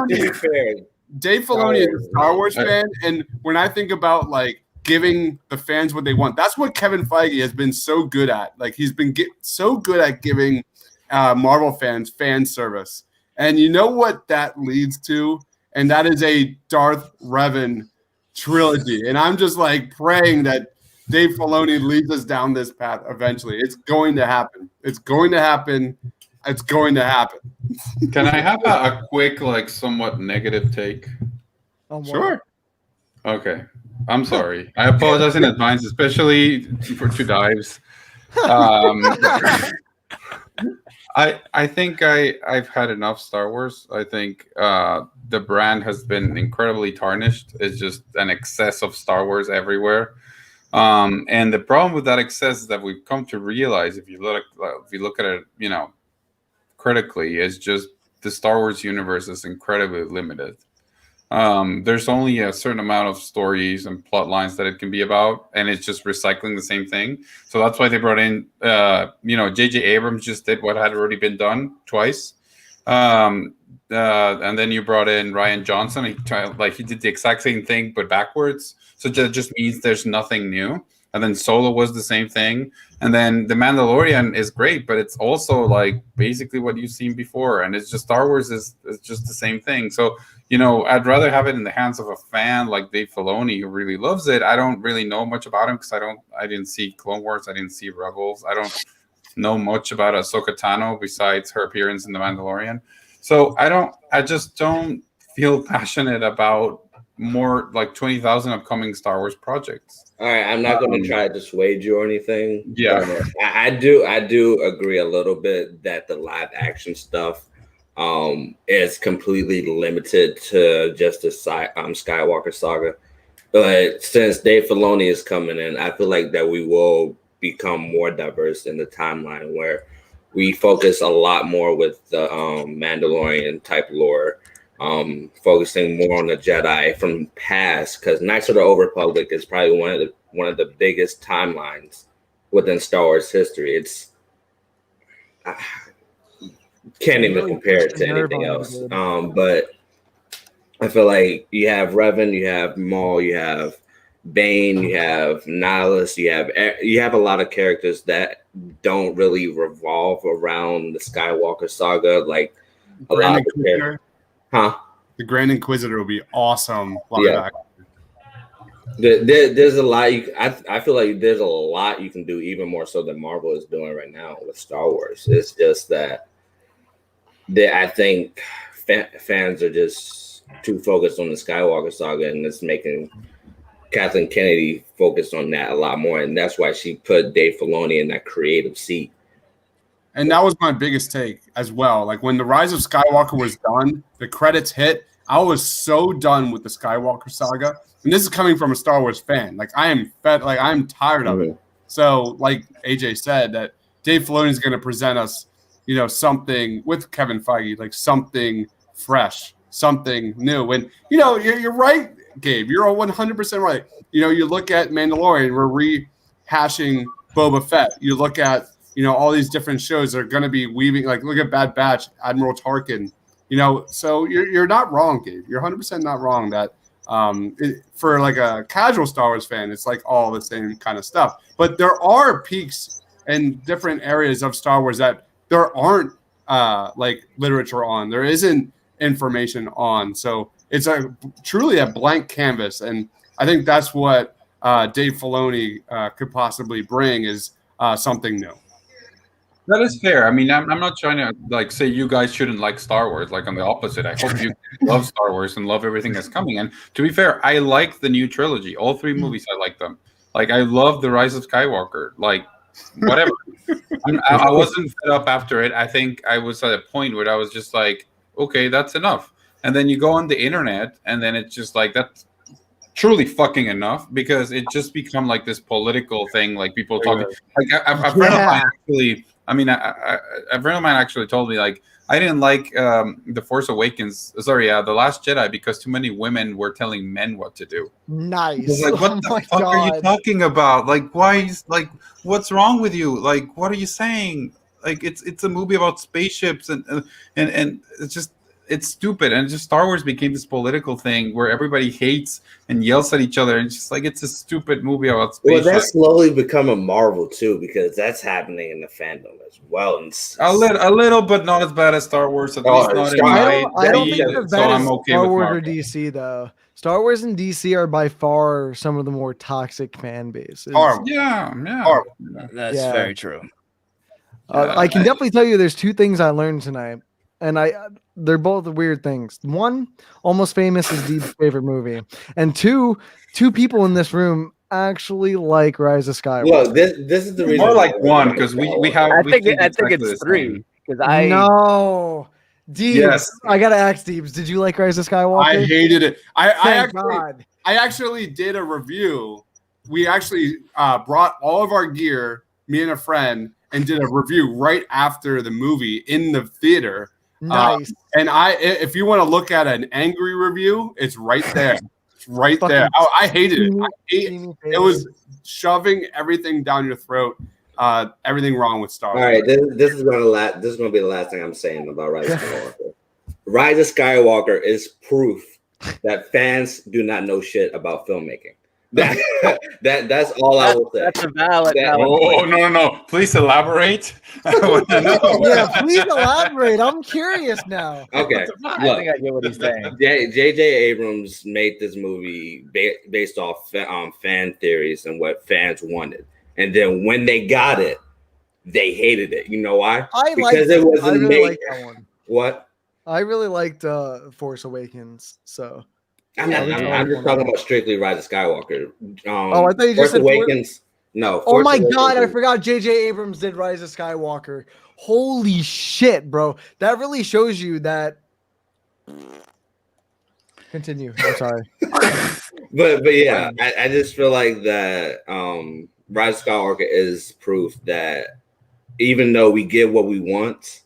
be fair, Dave Filoni is a Star Wars fan, and when I think about like giving the fans what they want, that's what Kevin Feige has been so good at. Like, he's been so good at giving Marvel fans fan service, and you know what that leads to, and that is a Darth Revan trilogy. And I'm just like praying that Dave Filoni leads us down this path eventually. It's going to happen. It's going to happen. It's going to happen. Can I have a quick, like, somewhat negative take? Sure. Okay. I'm sorry. I apologize in advance, especially for Two Dives. I think I've had enough Star Wars. I think the brand has been incredibly tarnished. It's just an excess of Star Wars everywhere. And the problem with that excess is that we've come to realize, if you look at it, critically, is just the Star Wars universe is incredibly limited. There's only a certain amount of stories and plot lines that it can be about, and it's just recycling the same thing. So that's why they brought in, J.J. Abrams just did what had already been done twice. And then you brought in Rian Johnson. He did the exact same thing, but backwards. So that just means there's nothing new. And then Solo was the same thing. And then The Mandalorian is great, but it's also like basically what you've seen before. And it's just Star Wars is just the same thing. So, I'd rather have it in the hands of a fan like Dave Filoni who really loves it. I don't really know much about him because I didn't see Clone Wars. I didn't see Rebels. I don't know much about Ahsoka Tano besides her appearance in The Mandalorian. So I just don't feel passionate about more like 20,000 upcoming Star Wars projects. All right, I'm not going to try to dissuade you or anything. Yeah, I do agree a little bit that the live action stuff is completely limited to just the Skywalker saga. But since Dave Filoni is coming in, I feel like that we will become more diverse in the timeline where we focus a lot more with the Mandalorian type lore. focusing more on the Jedi from past, because Knights of the Old Republic is probably one of the biggest timelines within Star Wars history. It's can't even Really compare it pushed the to nerve anything on me, else. dude. But I feel like you have Revan, you have Maul, you have Bane, you have Nihilus, you have a lot of characters that don't really revolve around the Skywalker saga, like a Grand lot of the characters. Inquisitor. Huh? The Grand Inquisitor will be awesome. Yeah. There's a lot. I feel like there's a lot you can do, even more so than Marvel is doing right now with Star Wars. It's just that I think fans are just too focused on the Skywalker saga, and it's making Kathleen Kennedy focus on that a lot more, and that's why she put Dave Filoni in that creative seat. And that was my biggest take as well. Like when The Rise of Skywalker was done, the credits hit, I was so done with the Skywalker saga. And this is coming from a Star Wars fan. Like I'm tired of it. So like AJ said, that Dave Filoni is going to present us, something with Kevin Feige, like something fresh, something new. And you're right, Gabe. You're 100% right. You look at Mandalorian, we're rehashing Boba Fett. You look at all these different shows that are going to be weaving. Like look at Bad Batch, Admiral Tarkin. So you're not wrong, Gabe. You're 100% not wrong that for like a casual Star Wars fan, it's like all the same kind of stuff. But there are peaks in different areas of Star Wars that there aren't like literature on. There isn't information on. So it's truly a blank canvas, and I think that's what Dave Filoni could possibly bring is something new. That is fair. I mean, I'm not trying to like say you guys shouldn't like Star Wars. Like on the opposite, I hope you love Star Wars and love everything that's coming. And to be fair, I like the new trilogy. All three movies, I like them. Like I love The Rise of Skywalker. Like whatever. I wasn't fed up after it. I think I was at a point where I was just like, okay, that's enough. And then you go on the internet, and then it's just like that's truly fucking enough, because it just become like this political thing. Like people talking. Like a friend of mine actually. I mean, a friend of mine actually told me, like, I didn't like The Force Awakens. Sorry, The Last Jedi, because too many women were telling men what to do. Nice. Like, what the fuck are you talking about? Like, why? Like, what's wrong with you? Like, what are you saying? Like, it's a movie about spaceships, and it's just. It's stupid, and just Star Wars became this political thing where everybody hates and yells at each other, and it's just like it's a stupid movie about space. Well, that's slowly becoming Marvel too, because that's happening in the fandom as well. And a little, but not as bad as Star Wars. At least not in my I don't think they're so bad I'm as okay Star with Wars Marvel. or DC though. Star Wars and DC are by far some of the more toxic fan bases. Yeah. That's very true. I can definitely tell you there's two things I learned tonight, and they're both weird things. One, Almost Famous is Deep's favorite movie, and two people in this room actually like Rise of Skywalker. Well, this is the reason. More like one, because we have. I think it's three. Because No, Deebs. Yes. I gotta ask Deebs. Did you like Rise of Skywalker? I hated it. I God. actually did a review. We actually brought all of our gear, me and a friend, and did a review right after the movie in the theater. Nice. And if you want to look at an angry review, it's right there. It's right there. I hated it. It was shoving everything down your throat. Everything wrong with Star Wars. All right, this is gonna be the last thing I'm saying about Rise of Skywalker. Rise of Skywalker is proof that fans do not know shit about filmmaking. That's all I will say. That's a valid. No. Please elaborate. Yeah, please elaborate. I'm curious now. Okay, I think I get what he's saying. J.J. Abrams made this movie based off fan theories and what fans wanted, and then when they got it, they hated it. You know why? Because it wasn't really made. liked that one. What? I really liked Force Awakens. So I'm just talking about strictly Rise of Skywalker. I thought you just said Awakens. No. Oh my God, I forgot J.J. Abrams did Rise of Skywalker. Holy shit, bro. That really shows you that. Continue. I'm sorry. but yeah, I just feel like that Rise of Skywalker is proof that even though we get what we want,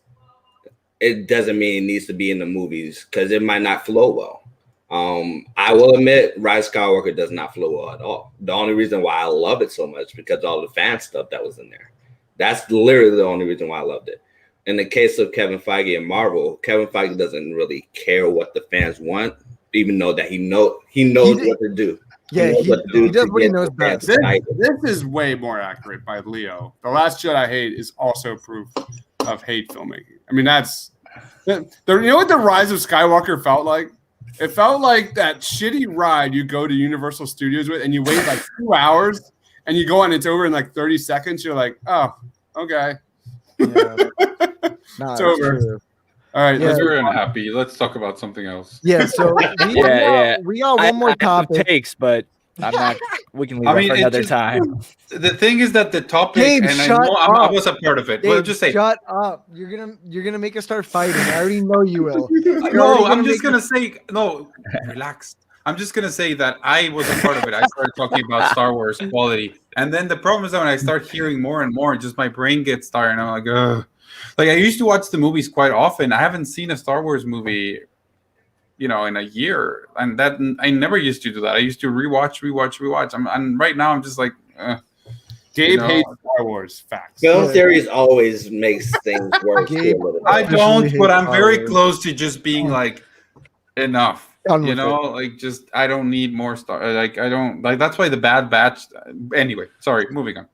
it doesn't mean it needs to be in the movies because it might not flow well. I will admit, Rise of Skywalker does not flow well at all. The only reason why I love it so much because all the fan stuff that was in there. That's literally the only reason why I loved it. In the case of Kevin Feige and Marvel, Kevin Feige doesn't really care what the fans want, even though that he knows what to do. Yeah, he does what he knows best. This is way more accurate by Leo. The Last Jedi hate is also proof of hate filmmaking. I mean, you know what the Rise of Skywalker felt like? It felt like that shitty ride you go to Universal Studios with, and you wait like 2 hours, and you go on, it's over in like 30 seconds. You're like, oh, okay. Yeah. It's over. True. All right, we're unhappy. Let's talk about something else. Yeah, so we got one more topic. Takes, but I'm not. We can leave that for another time. The thing is that the topic, Dave, and I was a part of it. Dave, well, just say, shut up. You're gonna make us start fighting. I already know you will. No, I'm just gonna say no. Relax. I'm just gonna say that I was a part of it. I started talking about Star Wars quality, and then the problem is that when I start hearing more and more, just my brain gets tired, and I'm like, ugh. Like I used to watch the movies quite often. I haven't seen a Star Wars movie, in a year, and that I never used to do that. I used to rewatch. And right now I'm just like, Gabe hates Star Wars. Facts. Film theories always makes things worse. I don't, but I'm very close to just being like, enough. Just I don't need more Star. Like I don't like. That's why the Bad Batch. Anyway, sorry. Moving on.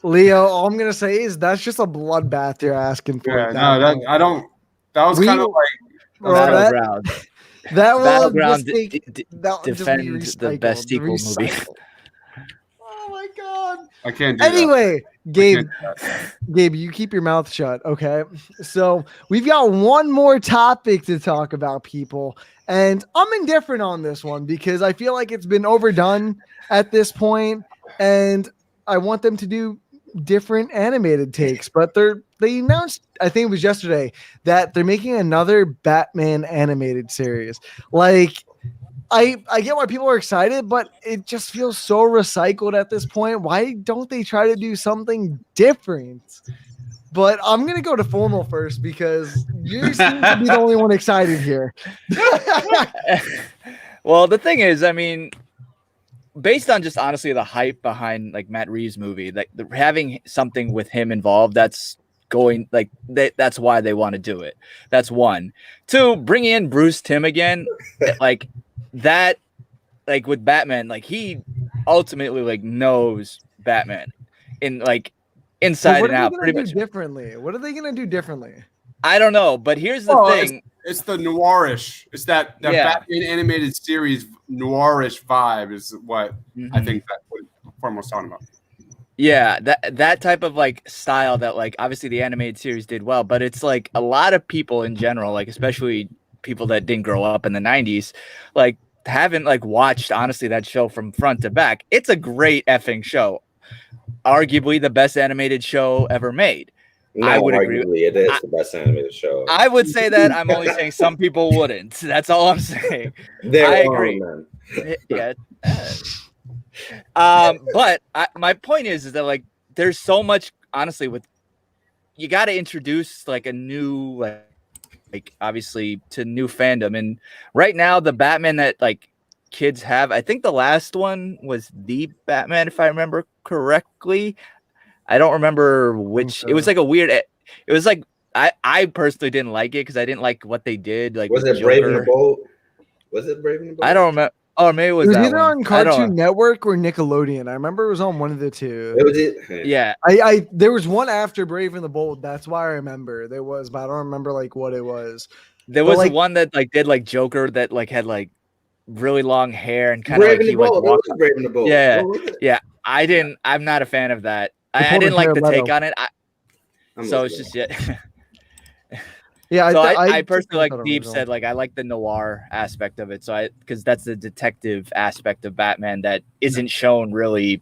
Leo, all I'm gonna say is that's just a bloodbath you're asking for. Yeah, I don't. That was kind of like Battleground defend the best sequel movie. Oh my god! I can't do anyway, Gabe, you keep your mouth shut, okay? So we've got one more topic to talk about, people, and I'm indifferent on this one because I feel like it's been overdone at this point, and I want them to do different animated takes, but they announced, I think it was yesterday, that they're making another Batman animated series. Like, I get why people are excited, but it just feels so recycled at this point. Why don't they try to do something different? But I'm gonna go to Formal first because you seem to be the only one excited here. Well, the thing is, I mean, based on just honestly the hype behind like Matt Reeves' movie, like having something with him involved, that's why they want to do it. That's one. Two, bringing in Bruce Timm again, like that, like with Batman, like he ultimately like knows Batman in like inside and out. Pretty much differently. What are they gonna do differently? I don't know, but here's the thing. It's the noirish. It's that Batman animated series noirish vibe is what I think that what Form was talking about. Yeah, that type of like style that like obviously the animated series did well, but it's like a lot of people in general, like especially people that didn't grow up in the 90s, like haven't like watched honestly that show from front to back. It's a great effing show. Arguably the best animated show ever made. No, I would agree. It is the best animated show. I would say that. I'm only saying some people wouldn't. That's all I'm saying. I agree. Yeah. But my point is that like there's so much honestly with you got to introduce like a new like obviously to new fandom, and right now the Batman that like kids have, I think the last one was the Batman if I remember correctly. I don't remember which. It was like a weird. It was like I personally didn't like it because I didn't like what they did. Like, was it Brave and the Bold? Was it Brave and the Bold? I don't remember. Oh, maybe it was that either on Cartoon Network or Nickelodeon. I remember it was on one of the two. It was it. Yeah. I there was one after Brave and the Bold. That's why I remember there was, but I don't remember like what it was. There was like, one that like did like Joker that like had like really long hair and kind of like he like walked. Brave and the Bold. Yeah, yeah. I'm not a fan of that. I didn't like the take on it. So it's just yeah. So I personally, like Deep said, like I like the noir aspect of it. So because that's the detective aspect of Batman that isn't shown really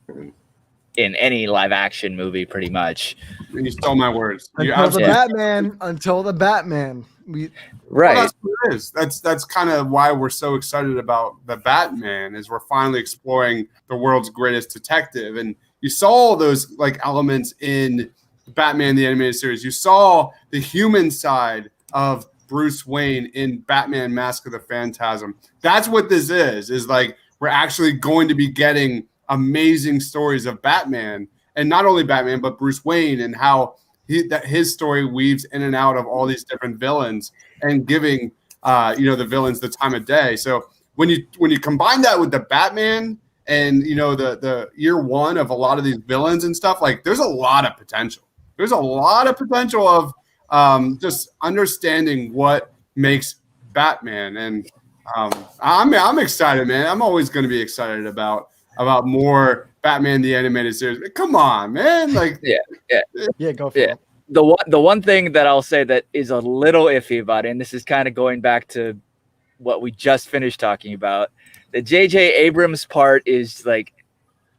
in any live action movie, pretty much. You stole my words. Until the Batman. Right. Well, that's what it is. That's kind of why we're so excited about the Batman, is we're finally exploring the world's greatest detective. And you saw those like elements in Batman the animated series. You saw the human side of Bruce Wayne in Batman Mask of the Phantasm. That's what this is like we're actually going to be getting amazing stories of Batman, and not only Batman, but Bruce Wayne, and how his story weaves in and out of all these different villains and giving the villains the time of day. So when you combine that with the Batman and the year one of a lot of these villains and stuff, like there's a lot of potential. There's a lot of potential of just understanding what makes Batman, and I'm excited, man. I'm always going to be excited about more Batman the Animated Series. Come on, man! Like, yeah, go for it. The one thing that I'll say that is a little iffy about it, and this is kind of going back to what we just finished talking about, the J.J. Abrams part is like,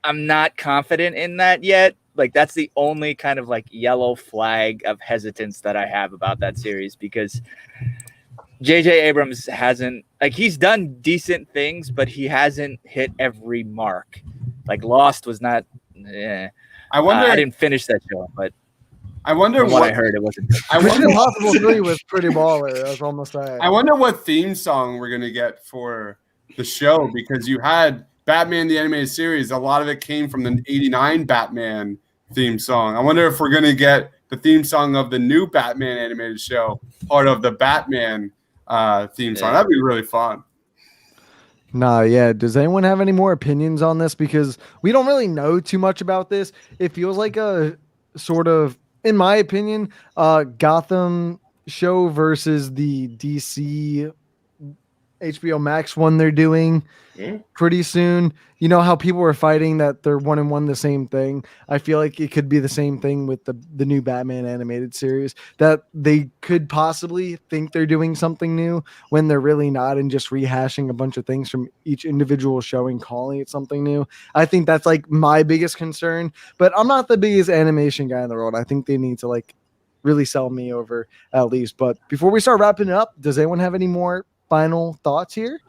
I'm not confident in that yet. Like, that's the only kind of like yellow flag of hesitance that I have about that series, because J.J. Abrams hasn't, like, he's done decent things, but he hasn't hit every mark. Like, Lost was not. I wonder. I didn't finish that show, but I wonder from what I heard, it wasn't. Mission Impossible 3 was pretty baller. I was almost saying. I wonder what theme song we're gonna get for the show, because you had Batman the Animated Series. A lot of it came from the '89 Batman theme song. I wonder if we're gonna get the theme song of the new Batman animated show, part of the Batman theme song. That'd be really fun. Nah, yeah. Does anyone have any more opinions on this? Because we don't really know too much about this. It feels like a sort of, in my opinion, Gotham show versus the DC HBO Max one they're doing pretty soon. You know how people were fighting that they're 1 and 1 the same thing? I feel like it could be the same thing with the new Batman animated series, that they could possibly think they're doing something new when they're really not, and just rehashing a bunch of things from each individual show and calling it something new. I think that's like my biggest concern, but I'm not the biggest animation guy in the world. I think they need to like really sell me over at least. But before we start wrapping it up, does anyone have any more final thoughts here?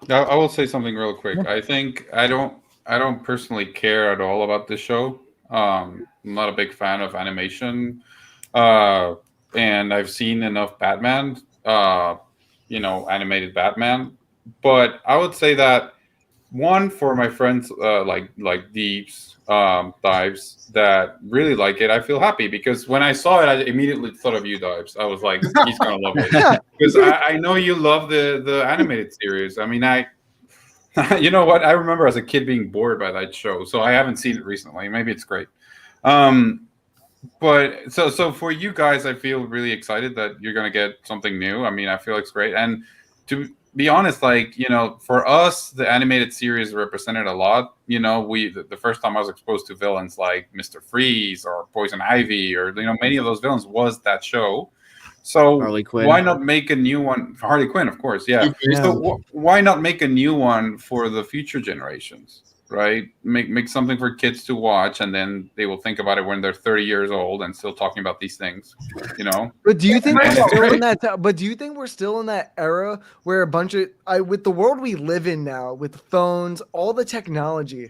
I will say something real quick. I think I don't personally care at all about this show. I'm not a big fan of animation, and I've seen enough Batman, animated Batman. But I would say that one, for my friends like Deeps, Dives, that really like it, I feel happy, because when I saw it, I immediately thought of you, Dives. I was like, he's gonna love it, because I know you love the animated series. I mean, you know what? I remember as a kid being bored by that show, so I haven't seen it recently. Maybe it's great. But so for you guys, I feel really excited that you're gonna get something new. I mean, I feel it's great, and to be honest, like, for us, the animated series represented a lot. The first time I was exposed to villains like Mr. Freeze or Poison Ivy, or many of those villains was that show. So Harley Quinn. Why not make a new one? Harley Quinn, of course, yeah. So why not make a new one for the future generations, right? Make something for kids to watch, and then they will think about it when they're 30 years old and still talking about these things, But do you think we're still in that? But do you think we're still in that era where a bunch of with the world we live in now, with phones, all the technology,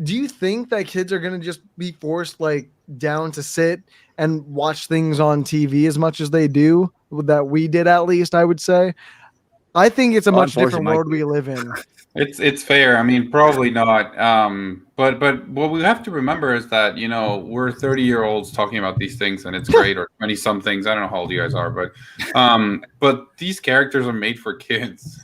do you think that kids are gonna just be forced like down to sit and watch things on TV as much as they do, that we did, at least I would say? I think it's a much different world we live in. It's fair. I mean, probably not. But what we have to remember is that we're 30-year-olds talking about these things, and it's great, or 20-somethings. I don't know how old you guys are, but these characters are made for kids.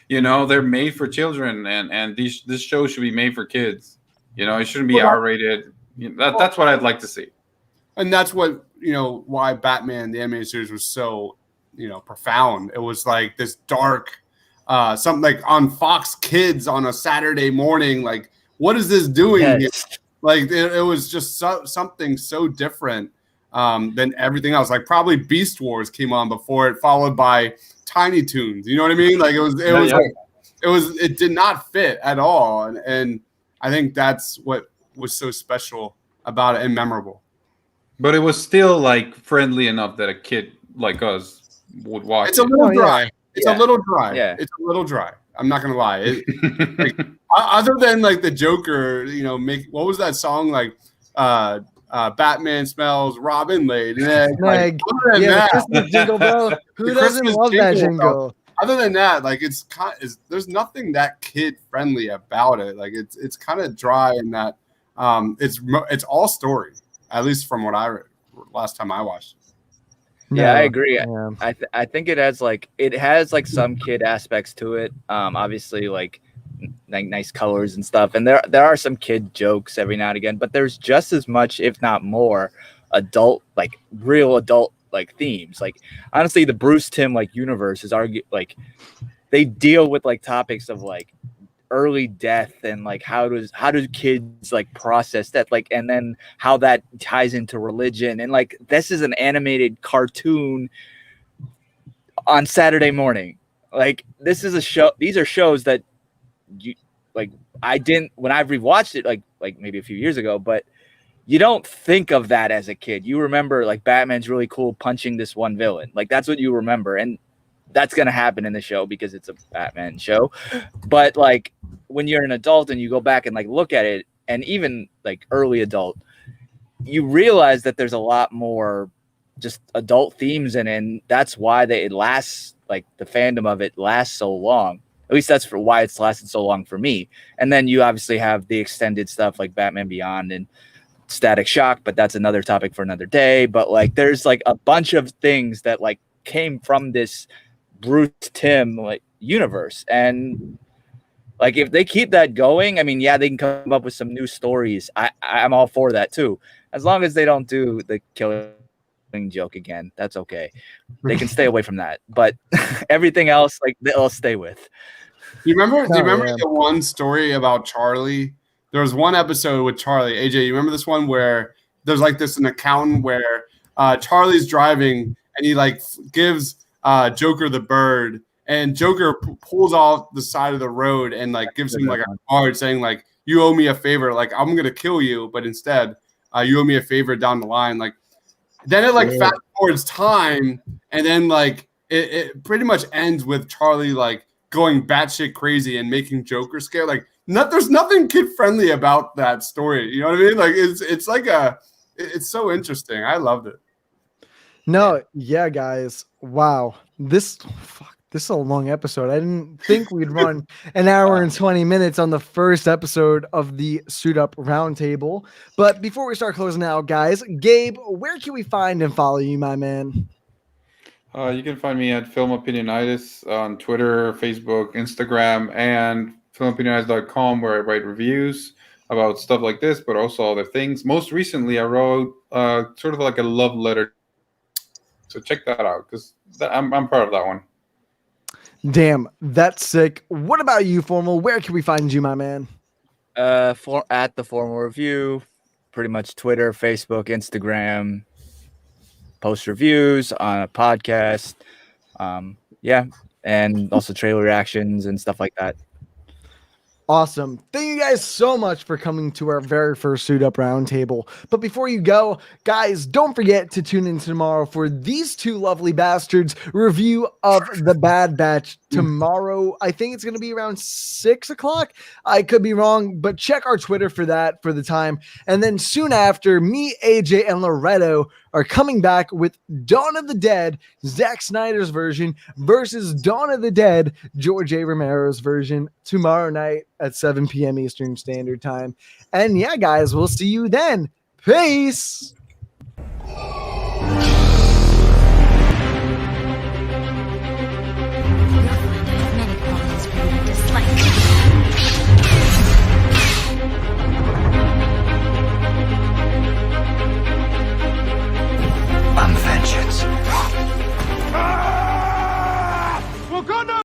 They're made for children, and this show should be made for kids. It shouldn't be R-rated. That's what I'd like to see. And that's what why Batman the animated series was so profound. It was like this dark. Something like on Fox Kids on a Saturday morning. Like, what is this doing here? Like, it was just something so different than everything else. Like, probably Beast Wars came on before it, followed by Tiny Toons. You know what I mean? Like, it did not fit at all. And I think that's what was so special about it and memorable. But it was still like friendly enough that a kid like us would watch. It's a little dry. Yeah. It's a little dry. Yeah. It's a little dry. I'm not gonna lie. Other than like the Joker, what was that song like? Batman smells, Robin laid. And then, like, Meg, other than yeah, that, the Christmas jingle, bro. Who The doesn't Christmas love that jingle, bro. jingle? other than that, like there's nothing that kid friendly about it. Like it's kind of dry in that it's all story, at least from what I read last time I watched. Yeah, I No, agree. yeah. I think it has like some kid aspects to it. Obviously like nice colors and stuff, and there are some kid jokes every now and again, but there's just as much, if not more, adult, like real adult like themes. Like honestly, the Bruce Timm like universe is like they deal with like topics of like early death and like how do kids like process that, like, and then how that ties into religion, and like this is an animated cartoon on Saturday morning. Like this is a show, these are shows that you like I didn't when I rewatched it like maybe a few years ago, but you don't think of that as a kid. You remember like Batman's really cool punching this one villain. Like that's what you remember, and that's gonna happen in the show because it's a Batman show. But like when you're an adult and you go back and like look at it, and even like early adult, you realize that there's a lot more just adult themes in it, and that's why it lasts, like the fandom of it lasts so long. At least that's for why it's lasted so long for me. And then you obviously have the extended stuff like Batman Beyond and Static Shock, but that's another topic for another day. But like there's like a bunch of things that like came from this Bruce Timm like universe, and like if they keep that going, I mean, yeah, they can come up with some new stories. I'm all for that too, as long as they don't do the killing joke again. That's okay. They can stay away from that, but everything else like they'll stay with. Do you remember yeah. the one story about Charlie? There was one episode with Charlie. AJ, you remember this one where there's like an accountant where Charlie's driving and he like gives Joker the bird, and Joker pulls off the side of the road and like gives him like a card saying like, you owe me a favor, like I'm gonna kill you, but instead you owe me a favor down the line. Like then it like fast forwards time, and then like it pretty much ends with Charlie like going batshit crazy and making Joker scared. Like there's nothing kid friendly about that story. You know what I mean? Like it's like it's so interesting. I loved it. No, yeah, guys. Wow. This is a long episode. I didn't think we'd run an hour and 20 minutes on the first episode of the Suit Up Roundtable. But before we start closing out, guys, Gabe, where can we find and follow you, my man? You can find me at Film Opinionitis on Twitter, Facebook, Instagram, and filmopinionitis.com, where I write reviews about stuff like this, but also other things. Most recently, I wrote sort of like a love letter. So check that out because I'm part of that one. Damn, that's sick. What about you, Formal? Where can we find you, my man? At the Formal Review, pretty much Twitter, Facebook, Instagram, post reviews on a podcast. Yeah, and also trailer reactions and stuff like that. Awesome. Thank you guys so much for coming to our very first Suit Up Roundtable. But before you go, guys, don't forget to tune in tomorrow for these two lovely bastards review of The Bad Batch tomorrow. I think it's going to be around 6 o'clock. I could be wrong, but check our Twitter for that for the time. And then soon after, me, AJ, and Loretto are coming back with Dawn of the Dead, Zack Snyder's version, versus Dawn of the Dead, George A. Romero's version, tomorrow night at 7 p.m. Eastern Standard Time. And yeah, guys, we'll see you then. Peace!